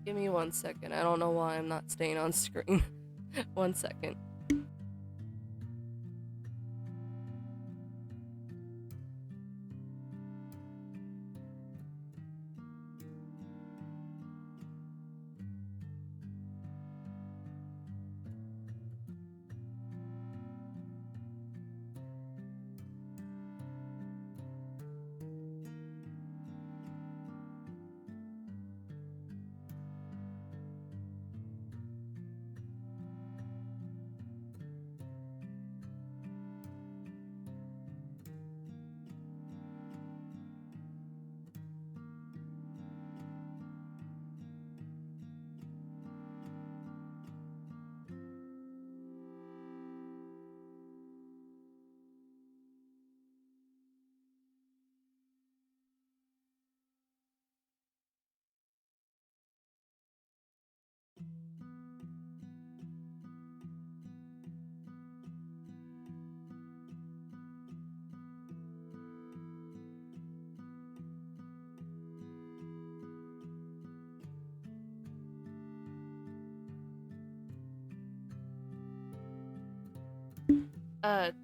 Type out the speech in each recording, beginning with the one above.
Give me 1 second. I don't know why I'm not staying on screen. 1 second.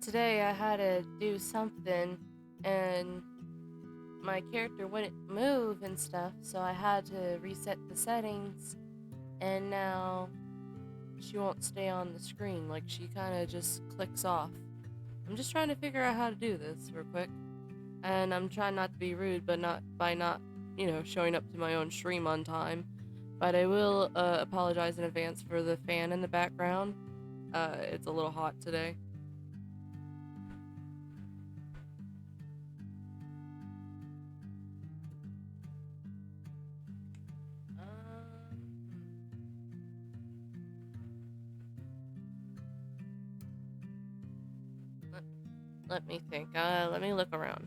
Today I had to do something and my character wouldn't move and stuff, so I had to reset the settings and now she won't stay on the screen. Like, she kind of just clicks off. I'm just trying to figure out how to do this real quick. And I'm trying not to be rude, but not by not, showing up to my own stream on time. But I will apologize in advance for the fan in the background. It's a little hot today. Let, let me think. Let me look around.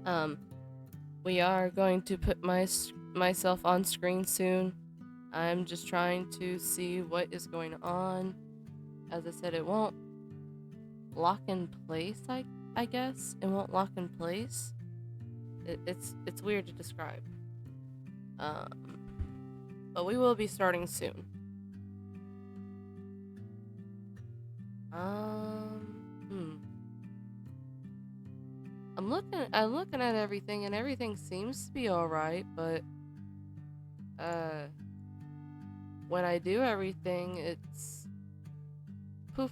Um, we are going to put myself on screen soon. I'm just trying to see what is going on. As I said, it won't lock in place. I guess it won't lock in place. It's weird to describe. Um, but we will be starting soon. Hmm. I'm looking at everything, and everything seems to be all right. But uh, when I do everything, it's poof.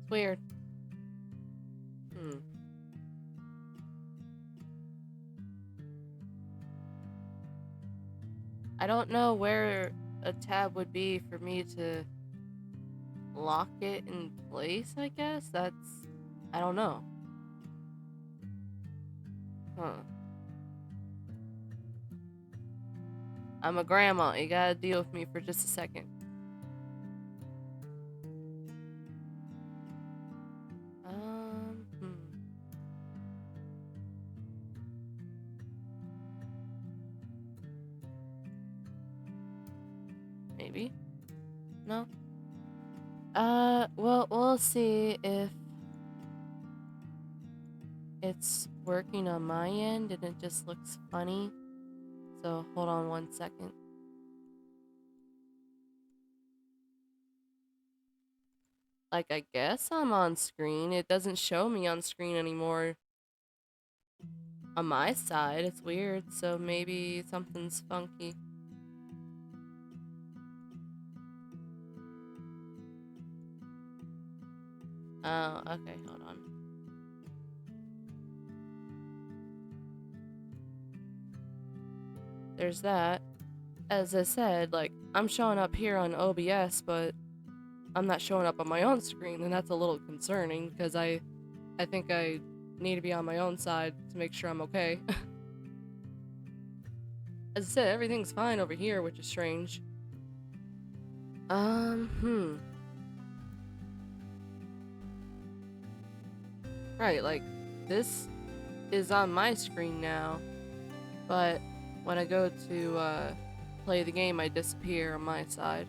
It's weird. Hmm. I don't know where a tab would be for me to lock it in place. I guess I don't know. Huh. I'm a grandma. You gotta deal with me for just a second. Hmm. Maybe. No. Well, we'll see if it's working on my end and it just looks funny. So hold on 1 second. Like, I guess I'm on screen. It doesn't show me on screen anymore on my side. It's weird. So maybe something's funky. Oh, okay, hold on. There's that. As I said, like, I'm showing up here on OBS, but I'm not showing up on my own screen, and that's a little concerning because I think I need to be on my own side to make sure I'm okay. As I said, everything's fine over here, which is strange. Hmm. Right, like, this is on my screen now, but when I go to, play the game, I disappear on my side.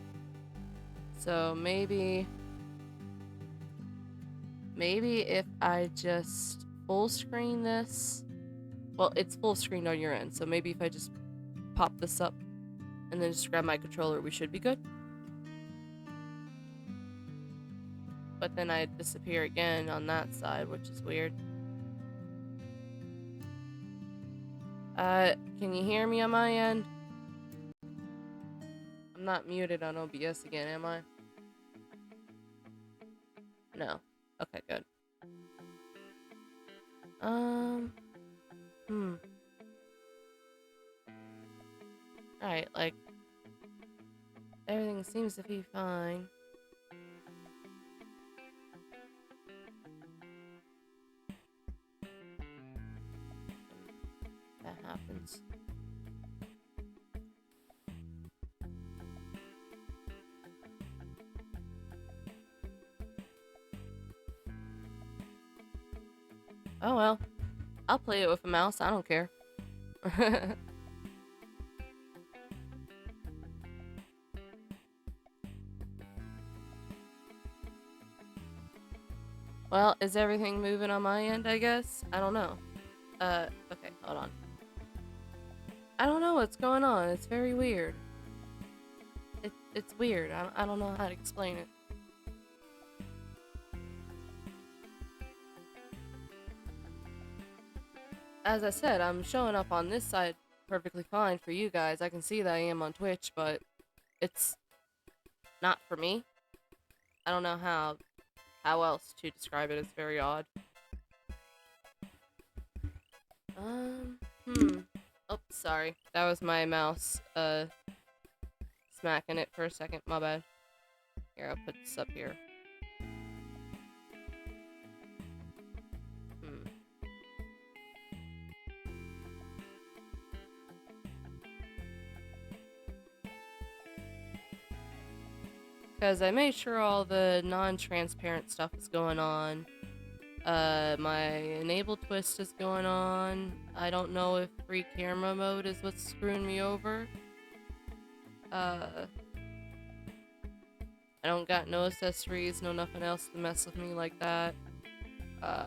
So maybe if I just full screen this, well, it's full screen on your end, so maybe if I just pop this up and then just grab my controller, we should be good. But then I disappear again on that side, which is weird. Can you hear me on my end? I'm not muted on OBS again, am I? No. Okay, good. Hmm. Alright, like, everything seems to be fine. That happens. Oh well. I'll play it with a mouse, I don't care. Well, is everything moving on my end, I guess? I don't know. Okay, hold on. I don't know what's going on. It's very weird. It's weird. I don't know how to explain it. As I said, I'm showing up on this side perfectly fine for you guys. I can see that I am on Twitch, but it's not for me. I don't know how else to describe it. It's very odd. Hmm. Oh, sorry. That was my mouse, smacking it for a second. My bad. Here, I'll put this up here. Hmm. Because I made sure all the non-transparent stuff is going on. My enable twist is going on. I don't know if free camera mode is what's screwing me over. I don't got no accessories, no nothing else to mess with me like that. Uh,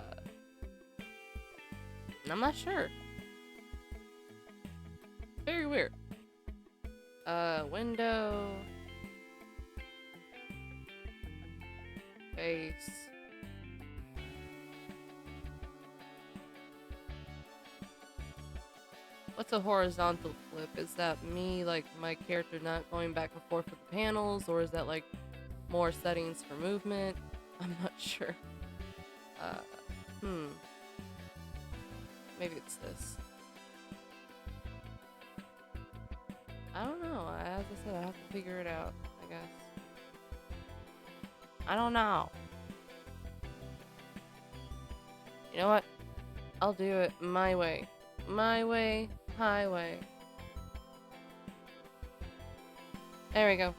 I'm not sure. Very weird. Window. Face. What's a horizontal flip? Is that me, like, my character not going back and forth with the panels, or is that, like, more settings for movement? I'm not sure. Hmm. Maybe it's this. I don't know. As I said, I have to figure it out, I guess. I don't know. You know what? I'll do it my way. My way, highway. There we go.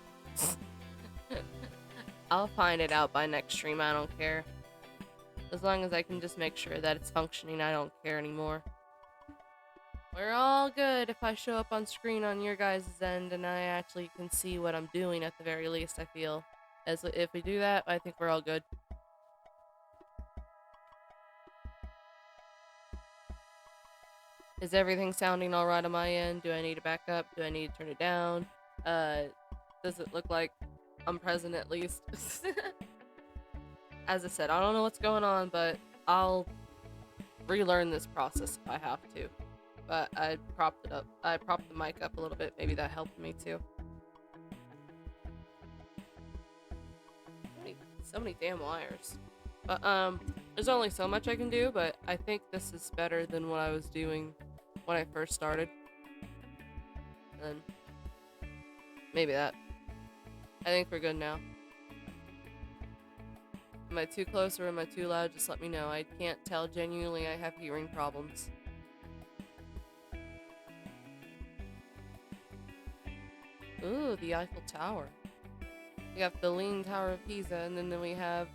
I'll find it out by next stream, I don't care. As long as I can just make sure that it's functioning, I don't care anymore. We're all good if I show up on screen on your guys' end and I actually can see what I'm doing at the very least, I feel. As if we do that, I think we're all good. Is everything sounding alright on my end? Do I need to back up? Do I need to turn it down? Does it look like I'm present at least? As I said, I don't know what's going on, but I'll relearn this process if I have to. But I propped it up. I propped the mic up a little bit. Maybe that helped me too. So many damn wires. But there's only so much I can do, but I think this is better than what I was doing when I first started. And maybe that. I think we're good now. Am I too close or am I too loud? Just let me know. I can't tell. Genuinely, I have hearing problems. Ooh, the Eiffel Tower. We have the Leaning Tower of Pisa, and then we have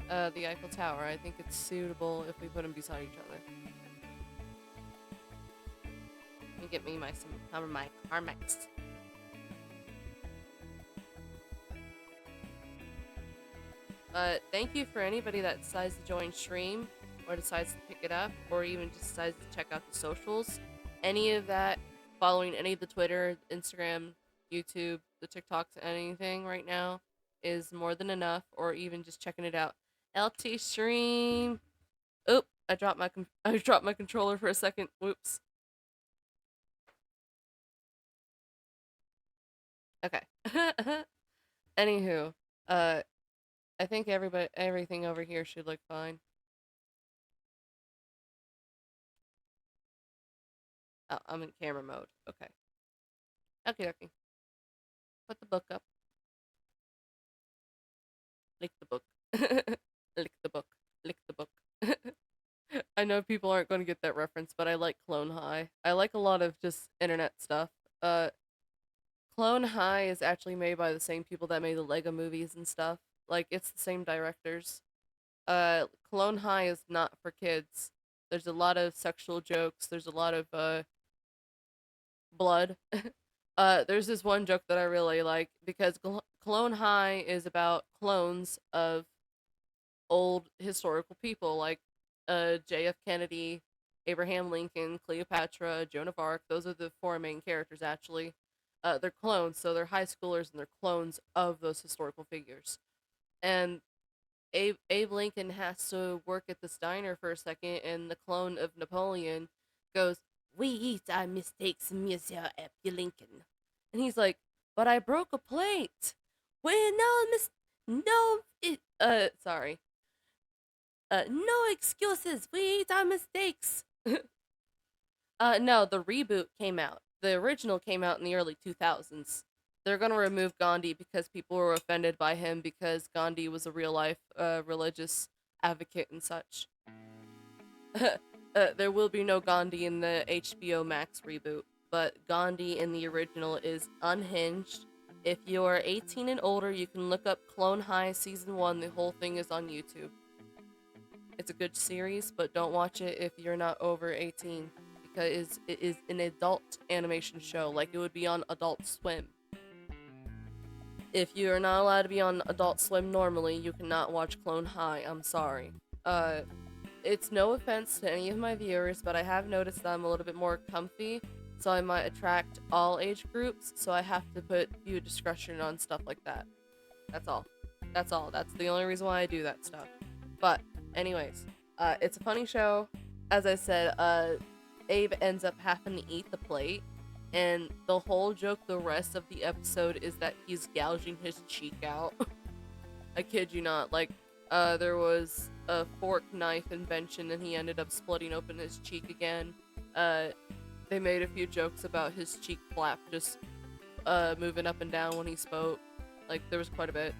the Eiffel Tower. I think it's suitable if we put them beside each other. Let me get me some of my Carmex. Thank you for anybody that decides to join stream, or decides to pick it up, or even just decides to check out the socials. Any of that, following any of the Twitter, Instagram, YouTube, the TikToks, anything right now is more than enough, or even just checking it out. LT stream. Oop! I dropped my controller for a second. Whoops. Okay. Anywho, I think everything over here should look fine. Oh, I'm in camera mode. Okay. Okay. Put the book up. Lick the book. Lick the book. Lick the book. I know people aren't going to get that reference, but I like Clone High. I like a lot of just internet stuff. Clone High is actually made by the same people that made the Lego movies and stuff. Like, it's the same directors. Clone High is not for kids. There's a lot of sexual jokes. There's a lot of, blood. There's this one joke that I really like because Clone High is about clones of old historical people like J.F. Kennedy, Abraham Lincoln, Cleopatra, Joan of Arc. Those are the four main characters, actually. They're clones, so they're high schoolers and they're clones of those historical figures. And Abe Lincoln has to work at this diner for a second, and the clone of Napoleon goes, "We eat our mistakes, Monsieur Abe Lincoln." And he's like, "But I broke a plate." Well, sorry. No excuses. We eat our mistakes. No, the reboot came out. The original came out in the early 2000s. They're gonna remove Gandhi because people were offended by him because Gandhi was a real life religious advocate and such. There will be no Gandhi in the HBO Max reboot, but Gandhi in the original is unhinged, If you're 18 and older, you can look up Clone High Season 1. The whole thing is on YouTube. It's a good series, but don't watch it if you're not over 18 because it is an adult animation show, like it would be on Adult Swim. If you're not allowed to be on Adult Swim normally, you cannot watch Clone High. I'm sorry. Uh, it's no offense to any of my viewers, but I have noticed that I'm a little bit more comfy, so I might attract all age groups, so I have to put viewer discretion on stuff like that. That's all. That's all. That's the only reason why I do that stuff. But, anyways, it's a funny show. As I said, Abe ends up having to eat the plate, and the whole joke the rest of the episode is that he's gouging his cheek out. I kid you not. Like, there was a fork knife invention, and he ended up splitting open his cheek again. Uh, they made a few jokes about his cheek flap just moving up and down when he spoke. Like, there was quite a bit.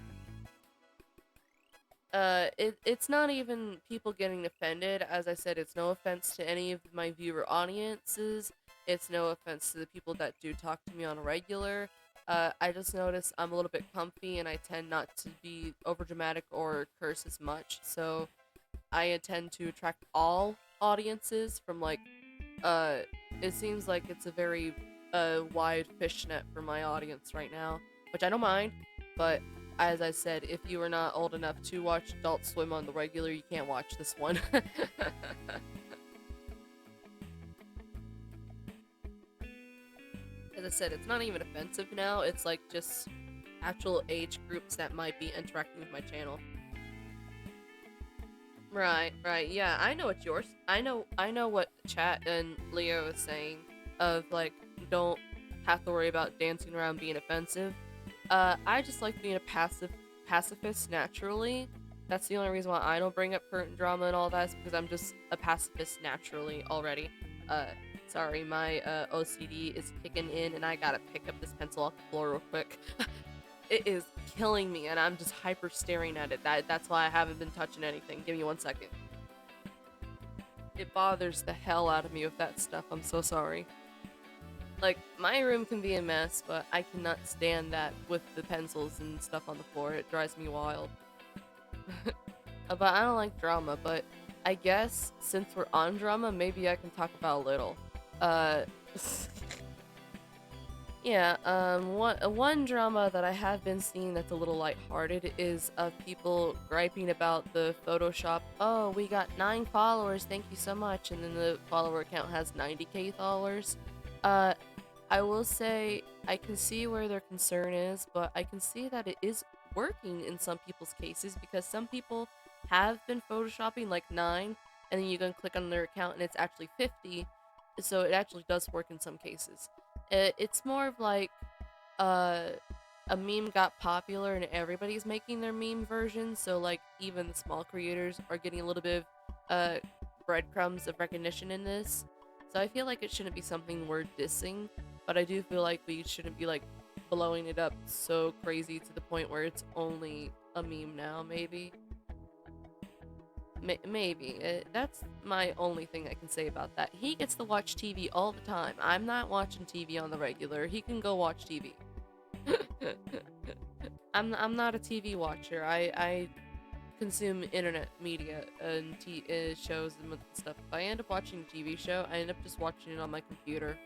It's not even people getting offended. As I said, it's no offense to any of my viewer audiences. It's no offense to the people that do talk to me on a regular. I just notice I'm a little bit comfy and I tend not to be overdramatic or curse as much. So I intend to attract all audiences from like, uh, it seems like it's a very wide fishnet for my audience right now, which I don't mind, but as I said, if you are not old enough to watch Adult Swim on the regular, you can't watch this one. As I said, it's not even offensive now, it's like just actual age groups that might be interacting with my channel. Right, right. Yeah, I know what yours. I know what chat and Leo is saying of like don't have to worry about dancing around being offensive. I just like being a pacifist naturally. That's the only reason why I don't bring up current drama and all that is because I'm just a pacifist naturally already. Uh, sorry, my OCD is kicking in and I gotta pick up this pencil off the floor real quick. It is killing me and I'm just hyper staring at it. That's why I haven't been touching anything. Give me 1 second. It bothers the hell out of me with that stuff. I'm so sorry. Like, my room can be a mess, but I cannot stand that with the pencils and stuff on the floor. It drives me wild. But I don't like drama, but I guess since we're on drama, maybe I can talk about a little. Uh, yeah, one drama that I have been seeing that's a little lighthearted is of people griping about the Photoshop. Oh, we got 9 followers, thank you so much, and then the follower account has 90k followers. Uh, I will say I can see where their concern is, but I can see that it is working in some people's cases because some people have been photoshopping like 9 and then you can click on their account and it's actually 50, so it actually does work in some cases. It's more of like uh, a meme got popular and everybody's making their meme version, so like even the small creators are getting a little bit of breadcrumbs of recognition in this. So I feel like it shouldn't be something we're dissing, but I do feel like we shouldn't be like blowing it up so crazy to the point where it's only a meme now, maybe. Maybe. That's my only thing I can say about that. He gets to watch TV all the time. I'm not watching TV on the regular. He can go watch TV. I'm not a TV watcher. I consume internet media and shows and stuff. If I end up watching a TV show, I end up just watching it on my computer.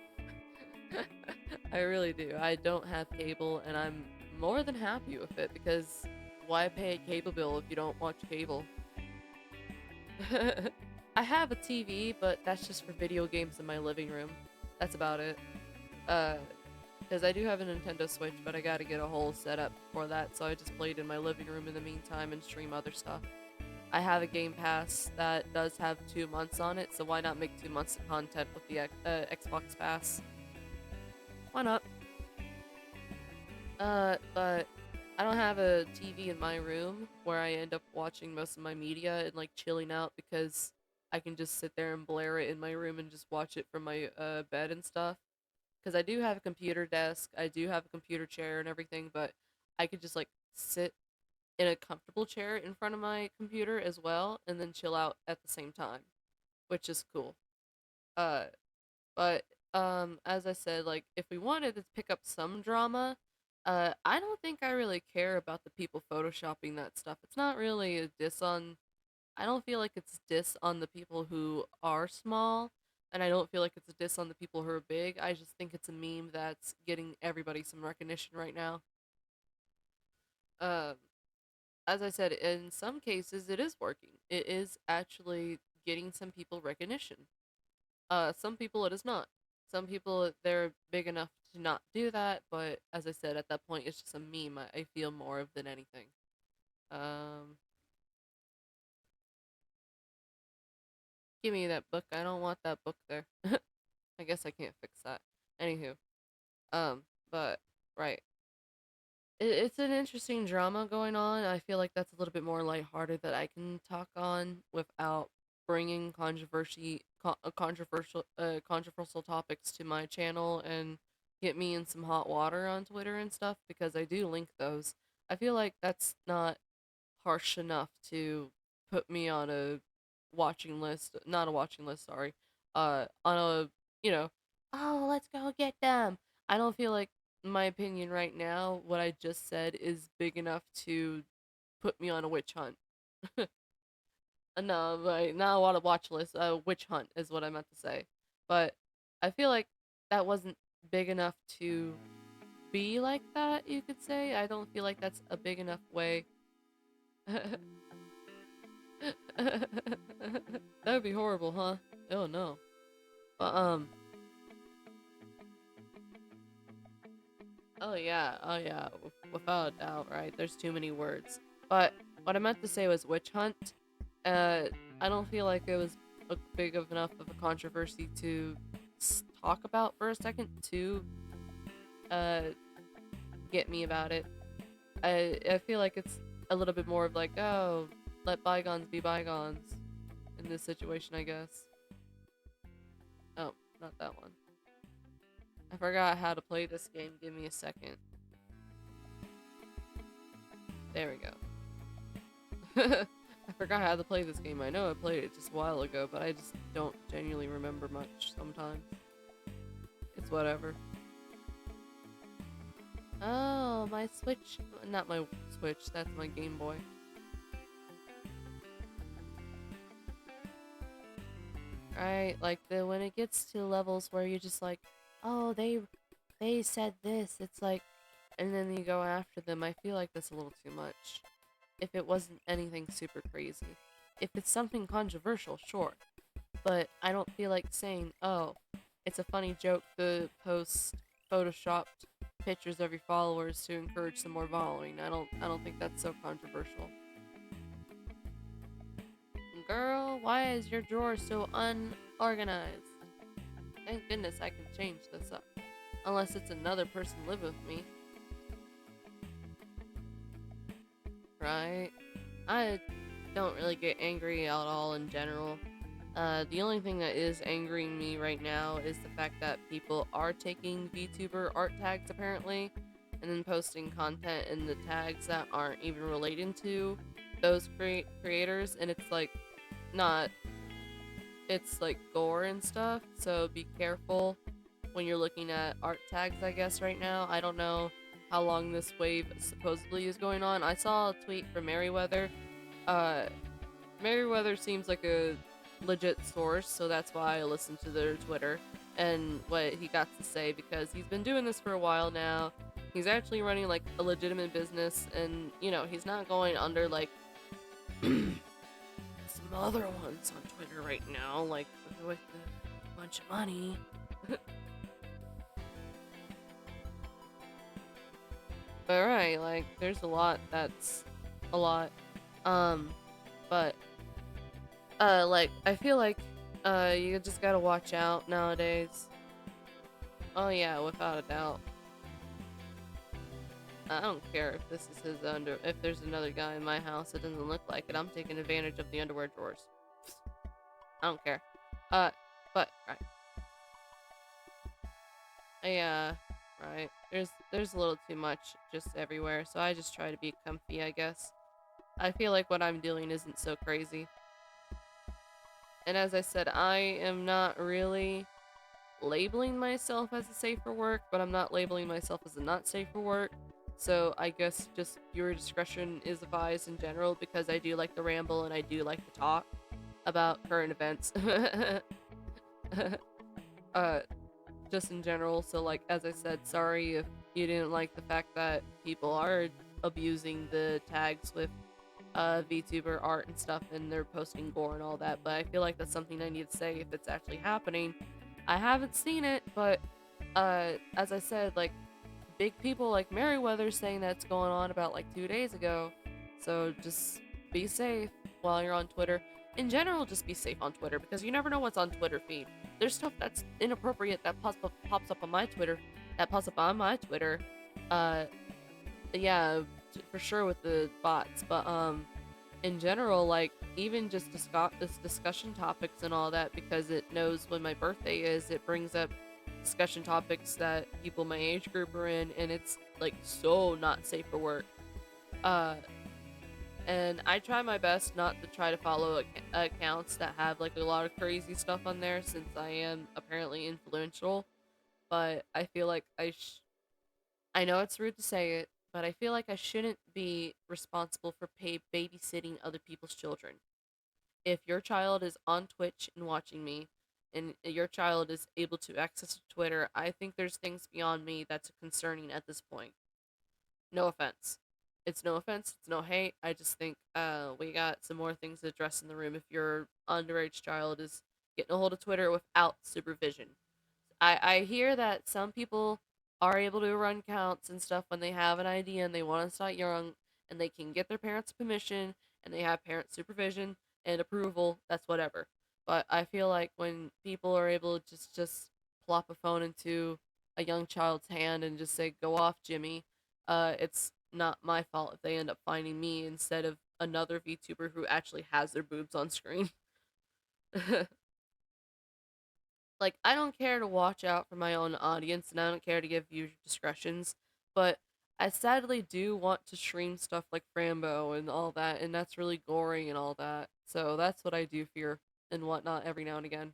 I really do. I don't have cable, and I'm more than happy with it because why pay a cable bill if you don't watch cable? I have a TV, but that's just for video games in my living room. That's about it. Uh, because I do have a Nintendo Switch, but I gotta get a whole setup for that, so I just played in my living room in the meantime and stream other stuff. I have a Game Pass that does have 2 months on it, so why not make 2 months of content with the Xbox Pass? Why not? But I don't have a TV in my room where I end up watching most of my media and like chilling out because I can just sit there and blare it in my room and just watch it from my bed and stuff. Because I do have a computer desk, I do have a computer chair and everything, but I could just like sit in a comfortable chair in front of my computer as well and then chill out at the same time, which is cool. Uh, but as I said, like if we wanted to pick up some drama, I don't think I really care about the people photoshopping that stuff. It's not really a diss on. I don't feel like it's diss on the people who are small, and I don't feel like it's a diss on the people who are big. I just think it's a meme that's getting everybody some recognition right now. Um, as I said, in some cases, it is working. It is actually getting some people recognition. Some people it is not. Some people they're big enough to not do that, but as I said, at that point, it's just a meme. I feel more of than anything. Um, Give me that book. I don't want that book there. I guess I can't fix that. Anywho, um, but right, it's an interesting drama going on. I feel like that's a little bit more lighthearted that I can talk on without bringing controversial topics to my channel and get me in some hot water on Twitter and stuff because I do link those. I feel like that's not harsh enough to put me on a watching list, not a watching list, sorry. On a, you know, oh, let's go get them. I don't feel like my opinion right now, what I just said is big enough to put me on a witch hunt. No, like not on a watch list. A witch hunt is what I meant to say. But I feel like that wasn't big enough to be like that, you could say. I don't feel like that's a big enough way. That would be horrible, huh? Oh no. But oh yeah, without a doubt, right? There's too many words. But what I meant to say was witch hunt. Uh, I don't feel like it was a big of enough of a controversy to talk about for a second to uh get me about it. I feel like it's a little bit more of like, oh, let bygones be bygones in this situation, I guess. Oh, not that one. I forgot how to play this game. Give me a second. There we go. I forgot how to play this game. I know I played it just a while ago, but I just don't genuinely remember much sometimes. It's whatever. Oh, my Switch. Not my Switch, that's my Game Boy. Right? Like when it gets to levels where you're just like, oh, they said this. It's like, and then you go after them. I feel like that's a little too much. If it wasn't anything super crazy. If it's something controversial, sure. But I don't feel like saying, oh, it's a funny joke to post photoshopped pictures of your followers to encourage some more following. I don't think that's so controversial. Girl, why is your drawer so unorganized? Thank goodness I can change this up. Unless it's another person live with me. Right? I don't really get angry at all in general. The only thing that is angering me right now is the fact that people are taking VTuber art tags apparently, and then posting content in the tags that aren't even relating to those creators, and it's like not, it's like gore and stuff, so be careful when you're looking at art tags, I guess, right now. I don't know how long this wave supposedly is going on. I saw a tweet from Merriweather. Uh, Merriweather seems like a legit source, so that's why I listened to their Twitter and what he got to say because he's been doing this for a while now. He's actually running like a legitimate business, and he's not going under like some other ones on Twitter right now, like with a bunch of money. But right, like there's a lot that's a lot. Um, but like I feel like you just gotta watch out nowadays. Oh yeah, without a doubt. I don't care if this is his under. If there's another guy in my house that doesn't look like it, I'm taking advantage of the underwear drawers. I don't care. Uh, but right, yeah, right. There's a little too much just everywhere, so I just try to be comfy, I guess. I feel like what I'm doing isn't so crazy. And as I said, I am not really labeling myself as a safe for work, but I'm not labeling myself as a not safe for work. So I guess just your discretion is advised in general, because I do like to ramble and I do like to talk about current events. uh, just in general. So, like, as I said, sorry if you didn't like the fact that people are abusing the tags with VTuber art and stuff, and they're posting gore and all that. But I feel like that's something I need to say if it's actually happening. I haven't seen it, but as I said, like, big people like Merriweather saying that's going on about like 2 days ago. So just be safe while you're on Twitter. In general, just be safe on Twitter, because you never know what's on Twitter feed. There's stuff that's inappropriate that pops up on my Twitter, that pops up on my Twitter. Uh, yeah, for sure with the bots, but in general, like, even just this discussion topics and all that, because it knows when my birthday is, it brings up discussion topics that people my age group are in, and it's like so not safe for work. Uh, and I try my best not to try to follow accounts that have like a lot of crazy stuff on there, since I am apparently influential. But I feel like I know it's rude to say it, but I feel like I shouldn't be responsible for babysitting other people's children. If your child is on Twitch and watching me, and your child is able to access Twitter, I think there's things beyond me that's concerning at this point. No offense. It's no offense, it's no hate. I just think we got some more things to address in the room if your underage child is getting a hold of Twitter without supervision. I hear that some people are able to run counts and stuff when they have an idea and they want to start young, and they can get their parents' permission and they have parent supervision and approval. That's whatever. But I feel like when people are able to just plop a phone into a young child's hand and just say, "Go off, Jimmy," it's not my fault if they end up finding me instead of another VTuber who actually has their boobs on screen. Like, I don't care to watch out for my own audience, and I don't care to give user discretions, but I sadly do want to stream stuff like Frambo and all that, and that's really gory and all that. So that's what I do fear and whatnot every now and again.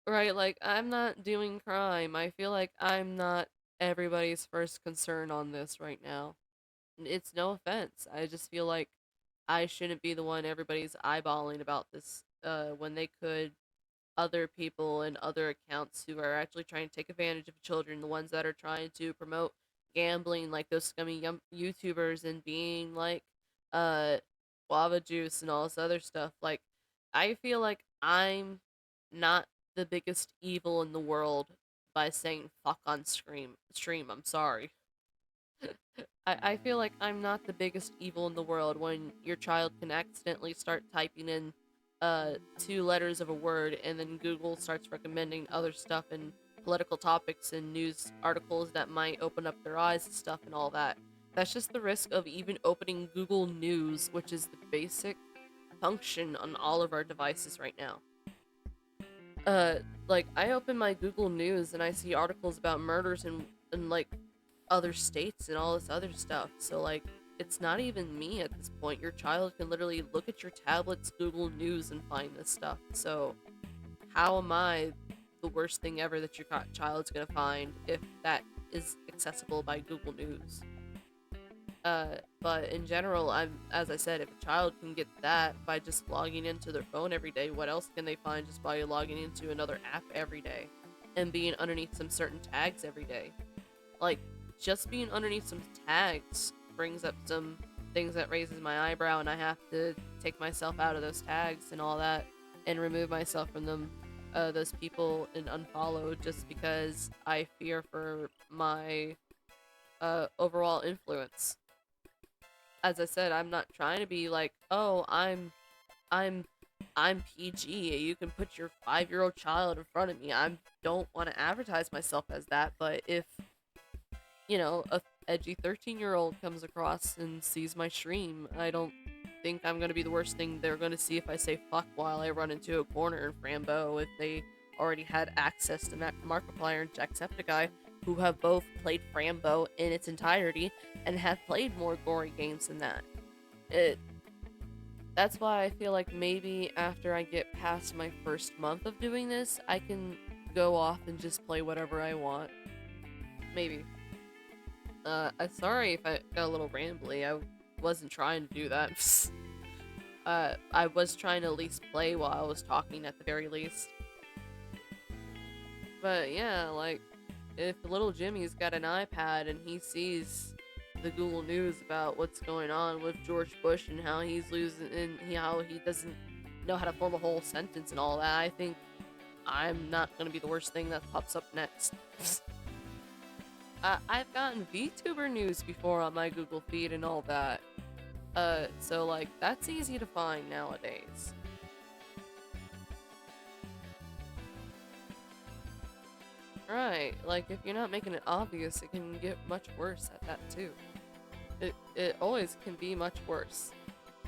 Right, like, I'm not doing crime. I feel like I'm not everybody's first concern on this right now. It's no offense. I just feel like I shouldn't be the one everybody's eyeballing about this, when they could other people and other accounts who are actually trying to take advantage of children, the ones that are trying to promote gambling, like those scummy YouTubers, and being like, uh, guava juice and all this other stuff. Like, I feel like I'm not the biggest evil in the world by saying fuck on stream. I'm sorry. I feel like I'm not the biggest evil in the world when your child can accidentally start typing in 2 letters of a word, and then Google starts recommending other stuff and political topics and news articles that might open up their eyes and stuff and all that. That's just the risk of even opening Google News, which is the basic function on all of our devices right now. Uh, like, I open my Google News and I see articles about murders in like other states and all this other stuff. So, like, it's not even me at this point. Your child can literally look at your tablet's Google News and find this stuff. So how am I the worst thing ever that your child's gonna find if that is accessible by Google News? But in general, as I said, if a child can get that by just logging into their phone every day, what else can they find just by logging into another app every day and being underneath some certain tags every day? Like, just being underneath some tags brings up some things that raises my eyebrow, and I have to take myself out of those tags and all that and remove myself from them, those people, and unfollow, just because I fear for my overall influence. As I said, I'm not trying to be like, oh, I'm I'm PG. You can put your 5-year-old child in front of me. I don't want to advertise myself as that, but if a edgy 13-year-old comes across and sees my stream, I don't think I'm gonna be the worst thing they're gonna see if I say fuck while I run into a corner in Frambo, if they already had access to Markiplier and Jacksepticeye, who have both played Frambo in its entirety and have played more gory games than that. It That's why I feel like maybe after I get past my first month of doing this, I can go off and just play whatever I want. Maybe. I'm sorry if I got a little rambly. I wasn't trying to do that. I was trying to at least play while I was talking at the very least. But yeah, like, if little Jimmy's got an iPad and he sees the Google News about what's going on with George Bush and how he's losing and how he doesn't know how to form a whole sentence and all that, I think I'm not gonna be the worst thing that pops up next. I've gotten VTuber news before on my Google feed and all that. So like that's easy to find nowadays. Right, like if you're not making it obvious, it can get much worse at that too. It always can be much worse.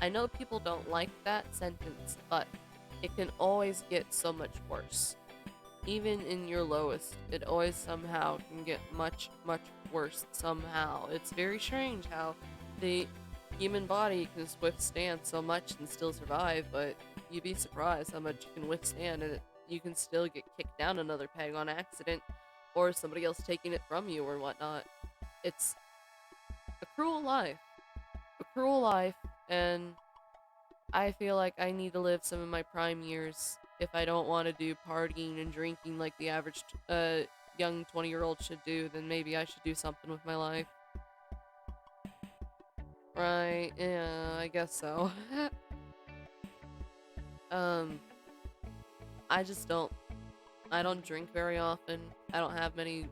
I know people don't like that sentence, but it can always get so much worse. Even in your lowest, it always somehow can get much, much worse somehow. It's very strange how the human body can withstand so much and still survive, but you'd be surprised how much you can withstand and you can still get kicked down another peg on accident or somebody else taking it from you or whatnot. It's a cruel life. A cruel life, and I feel like I need to live some of my prime years if I don't want to do partying and drinking like the average young 20-year-old should do, then maybe I should do something with my life. Right, yeah, I guess so. um, I just I don't drink very often. I don't have many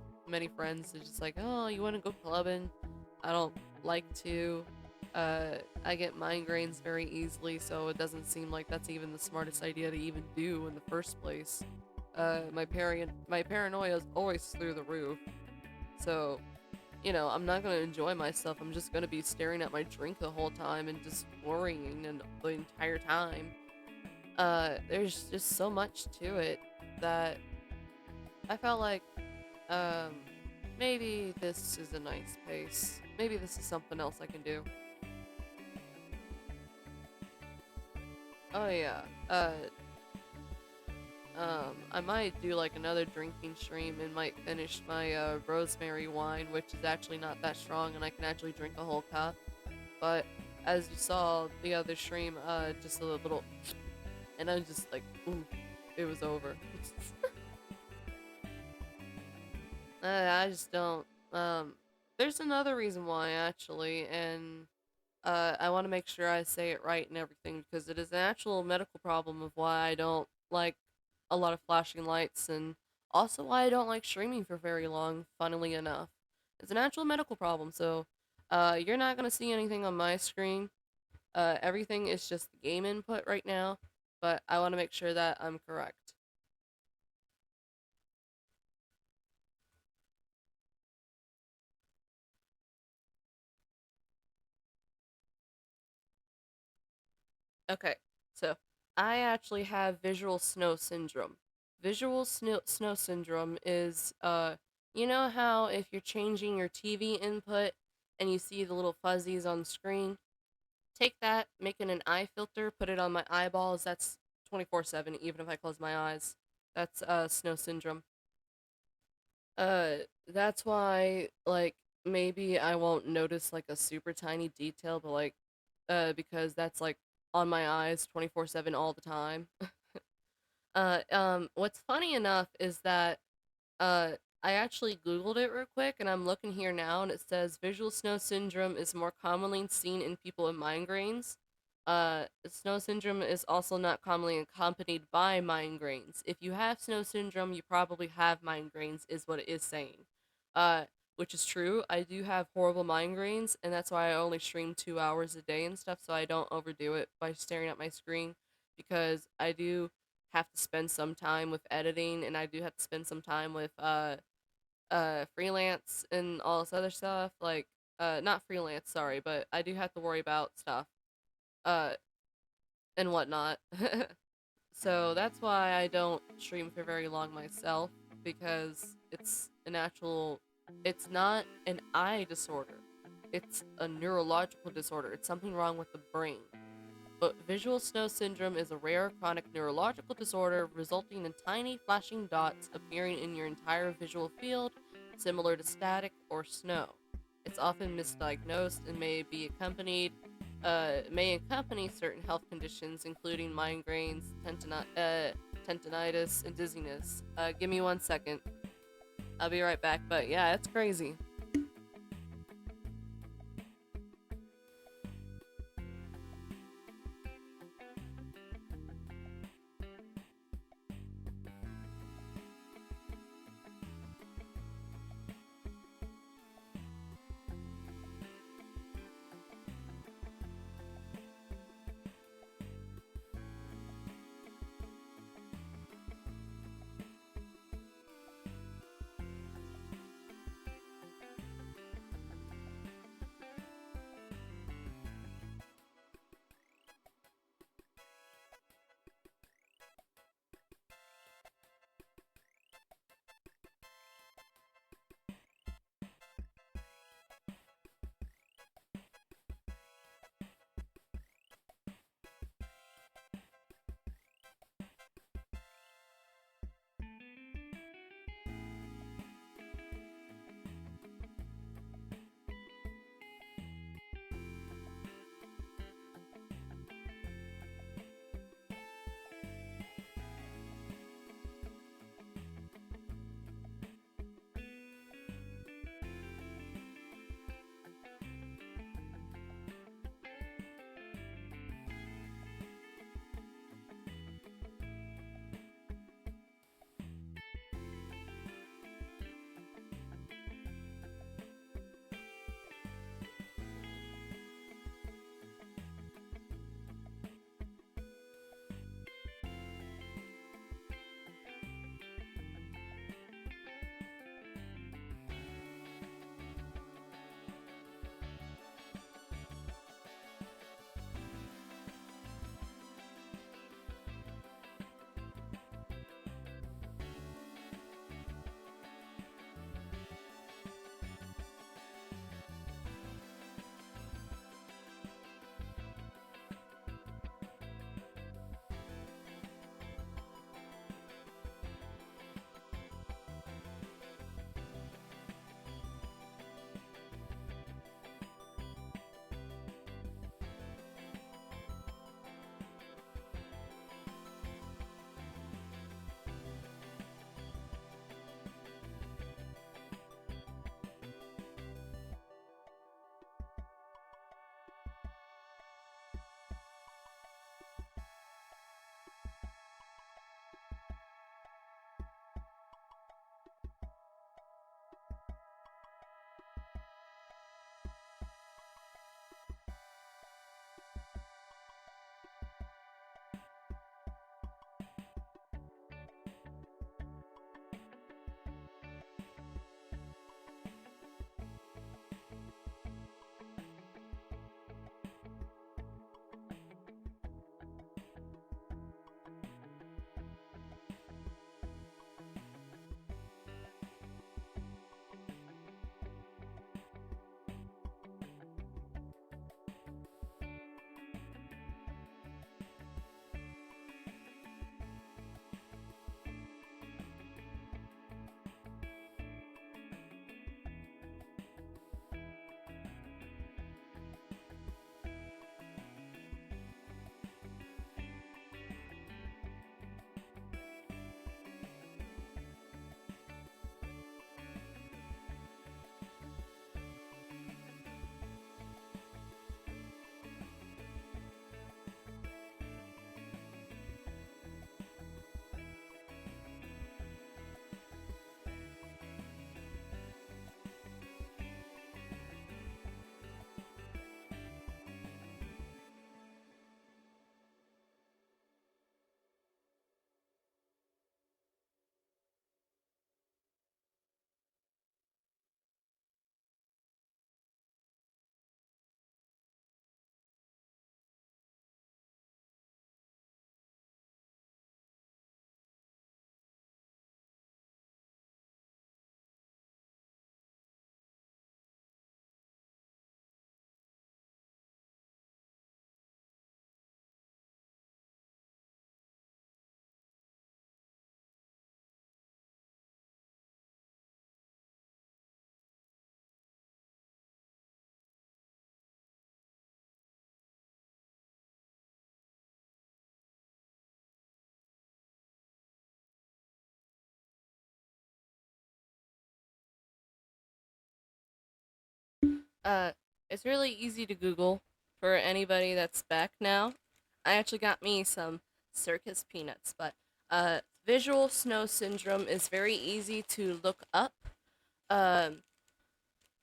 friends. It's just like, oh, you want to go clubbing? I don't like to. I get migraines very easily, so it doesn't seem like that's even the smartest idea to even do in the first place. My paranoia is always through the roof. So, I'm not gonna enjoy myself. I'm just gonna be staring at my drink the whole time and just worrying and the entire time. There's just so much to it that I felt like, um, maybe this is a nice pace. Maybe this is something else I can do. Oh yeah. I might do like another drinking stream and might finish my rosemary wine, which is actually not that strong, and I can actually drink a whole cup. But as you saw the other stream, just a little, and I was just like, ooh, it was over. I just don't. There's another reason why actually, and I want to make sure I say it right and everything because it is an actual medical problem of why I don't like a lot of flashing lights and also why I don't like streaming for very long, funnily enough. It's an actual medical problem, so you're not going to see anything on my screen. Everything is just the game input right now, but I want to make sure that I'm correct. Okay, so I actually have visual snow syndrome. Visual snow syndrome is, you know how if you're changing your TV input and you see the little fuzzies on screen, take that, make it an eye filter, put it on my eyeballs. That's 24/7, even if I close my eyes. That's, snow syndrome. Uh, that's why, like, maybe I won't notice, like, a super tiny detail, but, like, because that's, like, on my eyes 24/7 all the time. What's funny enough is that, uh, I actually Googled it real quick, and I'm looking here now, and it says visual snow syndrome is more commonly seen in people with migraines. Snow syndrome is also not commonly accompanied by migraines. If you have snow syndrome, you probably have migraines, is what it is saying. Uh, which is true. I do have horrible migraines, and that's why I only stream 2 hours a day and stuff, so I don't overdo it by staring at my screen, because I do have to spend some time with editing, and I do have to spend some time with freelance and all this other stuff. Like, not freelance, sorry, but I do have to worry about stuff uh and whatnot. So that's why I don't stream for very long myself, because it's not an eye disorder. It's a neurological disorder. It's something wrong with the brain. But visual snow syndrome is a rare chronic neurological disorder resulting in tiny flashing dots appearing in your entire visual field, similar to static or snow. It's often misdiagnosed and may accompany certain health conditions, including migraines, tendinitis, and dizziness. Give me 1 second. I'll be right back. But yeah, it's crazy. Uh, it's really easy to Google for anybody that's back now. I actually got me some circus peanuts, but visual snow syndrome is very easy to look up. Um,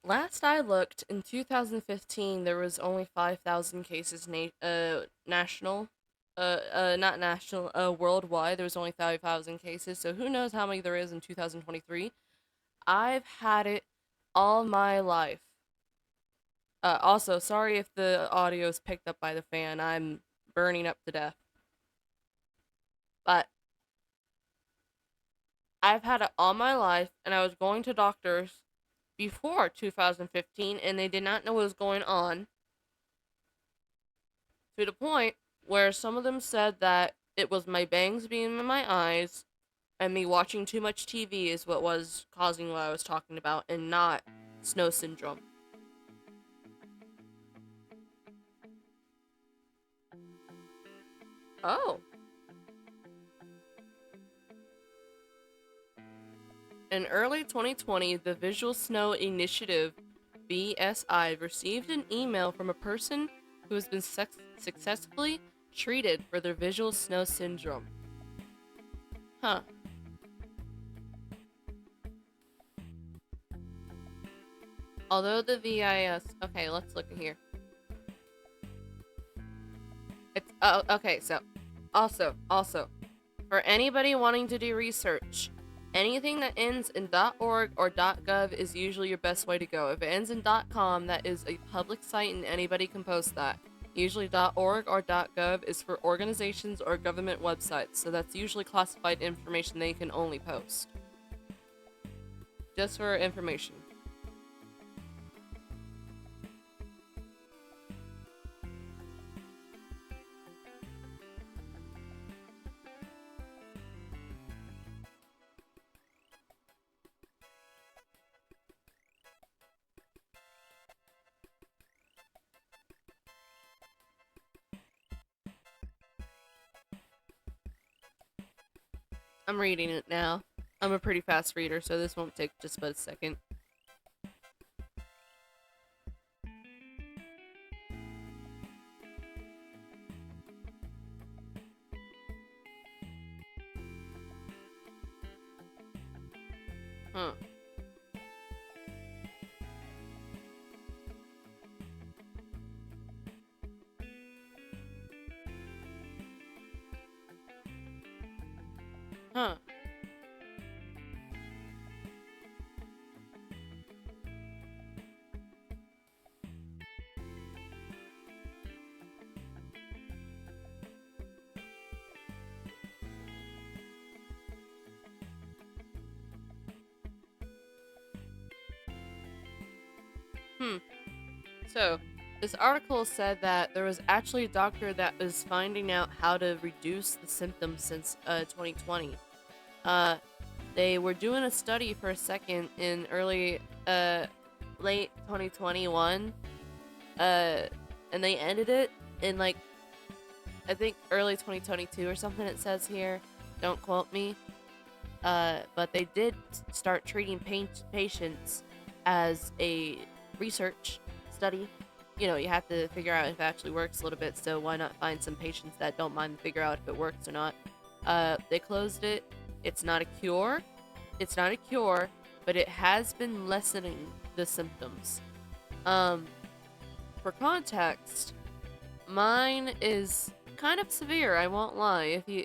Last I looked, in 2015, there was only 5,000 cases national. Not national, worldwide. There was only 5,000 cases, so who knows how many there is in 2023. I've had it all my life. Also, sorry if the audio is picked up by the fan. I'm burning up to death. But I've had it all my life, and I was going to doctors before 2015, and they did not know what was going on, to the point where some of them said that it was my bangs being in my eyes and me watching too much TV is what was causing what I was talking about, and not snow syndrome. Oh. In early 2020, the Visual Snow Initiative (VSI) received an email from a person who has been successfully treated for their visual snow syndrome. Huh. Although the VIS. Okay, let's look in here. It's. Oh, okay, so. Also, for anybody wanting to do research, anything that ends in .org or .gov is usually your best way to go. If it ends in .com, that is a public site and anybody can post that. Usually .org or .gov is for organizations or government websites, so that's usually classified information they can only post. Just for information. I'm reading it now. I'm a pretty fast reader, so this won't take just but a second. Huh. Huh. Hmm. So, this article said that there was actually a doctor that was finding out how to reduce the symptoms since 2020. Uh, they were doing a study for a second in late 2021, uh, and they ended it in like I think early 2022 or something. It says here, don't quote me. But they did start treating patients as a research study. You know, you have to figure out if it actually works a little bit, so why not find some patients that don't mind to figure out if it works or not. They closed it. It's not a cure. It's not a cure, but it has been lessening the symptoms. Um, for context, mine is kind of severe, I won't lie. If you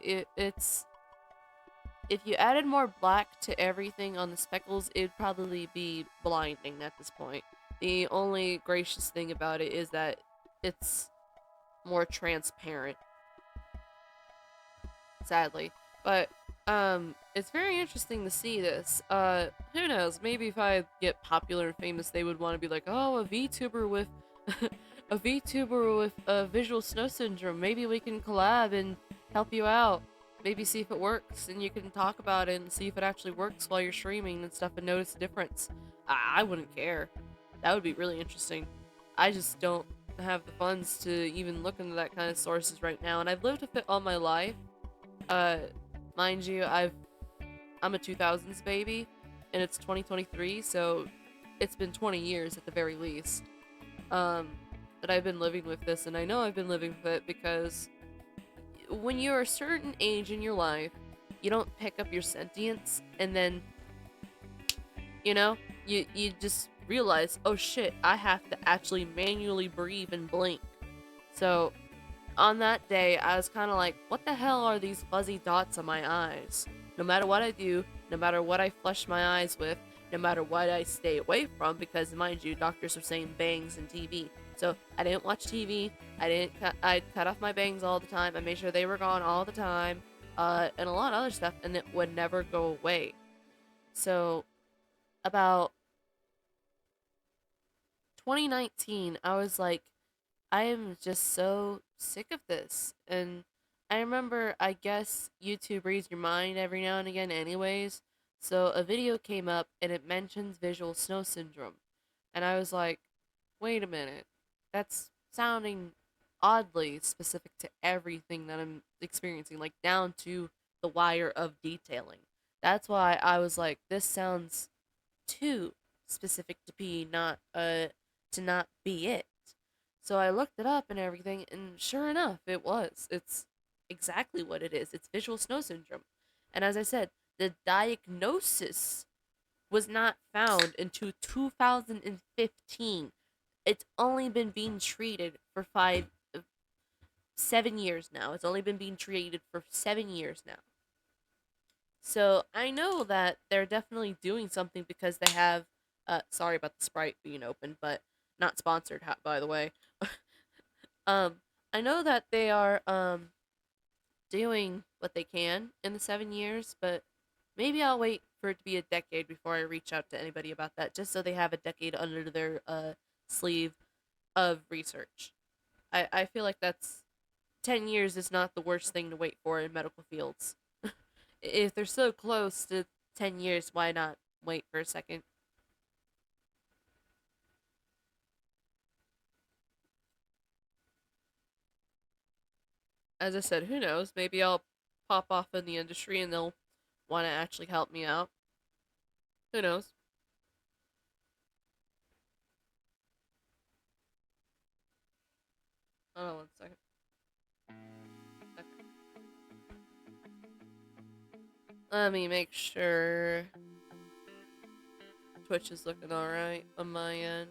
added more black to everything on the speckles, it'd probably be blinding at this point. The only gracious thing about it is that it's more transparent, sadly. But it's very interesting to see this. Who knows? Maybe if I get popular and famous, they would want to be like, "Oh, a VTuber with a VTuber with visual snow syndrome. Maybe we can collab and help you out. Maybe see if it works, and you can talk about it and see if it actually works while you're streaming and stuff, and notice the difference." I wouldn't care. That would be really interesting. I just don't have the funds to even look into that kind of sources right now, and I've lived with it all my life. Uh, Mind you, I'm a 2000s baby, and it's 2023, so it's been 20 years at the very least. um, that I've been living with this, and I know I've been living with it because when you're a certain age in your life, you don't pick up your sentience, and then you know, you just realize, oh shit, I have to actually manually breathe and blink. So on that day, I was kind of like, what the hell are these fuzzy dots on my eyes? No matter what I do, no matter what I flush my eyes with, no matter what I stay away from, because mind you, doctors are saying bangs and TV. So I didn't watch TV. I cut off my bangs all the time. I made sure they were gone all the time, and a lot of other stuff, and it would never go away. So about 2019, I was like, I am just so sick of this. And I remember, I guess YouTube reads your mind every now and again, anyways. So a video came up and it mentions visual snow syndrome. And I was like, wait a minute. That's sounding oddly specific to everything that I'm experiencing, like down to the wire of detailing. That's why I was like, this sounds too specific to be not to not be it. So I looked it up and everything, and sure enough, it was. It's exactly what it is. It's visual snow syndrome. And as I said, the diagnosis was not found until 2015. It's only been being treated for 7 years now. It's only been being treated for 7 years now. So I know that they're definitely doing something because they have. Sorry about the Sprite being open, but not sponsored, by the way. um, I know that they are doing what they can in the 7 years, but maybe I'll wait for it to be a decade before I reach out to anybody about that, just so they have a decade under their sleeve of research. I feel like that's 10 years is not the worst thing to wait for in medical fields. If they're so close to 10 years, why not wait for a second? As I said, who knows? Maybe I'll pop off in the industry and they'll want to actually help me out. Who knows? Hold on one second. Okay. Let me make sure Twitch is looking alright on my end.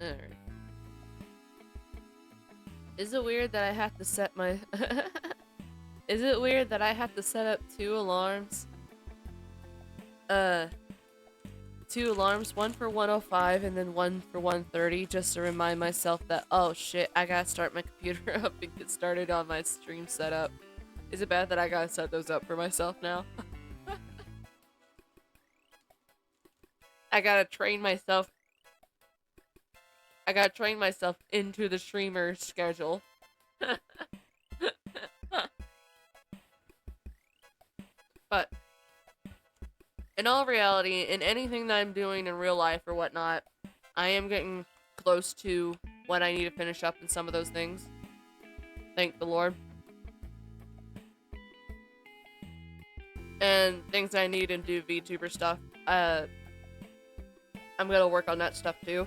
Alright. Is it weird that I have to set my... Is it weird that I have to set up two alarms? Uh, two alarms, one for 105 and then one for 1:30, just to remind myself that, oh shit, I gotta start my computer up and get started on my stream setup. Is it bad that I gotta set those up for myself now? I gotta train myself. I gotta train myself into the streamer schedule. But in all reality, in anything that I'm doing in real life or whatnot, I am getting close to what I need to finish up in some of those things. Thank the Lord. And things I need to do VTuber stuff. I'm gonna work on that stuff too.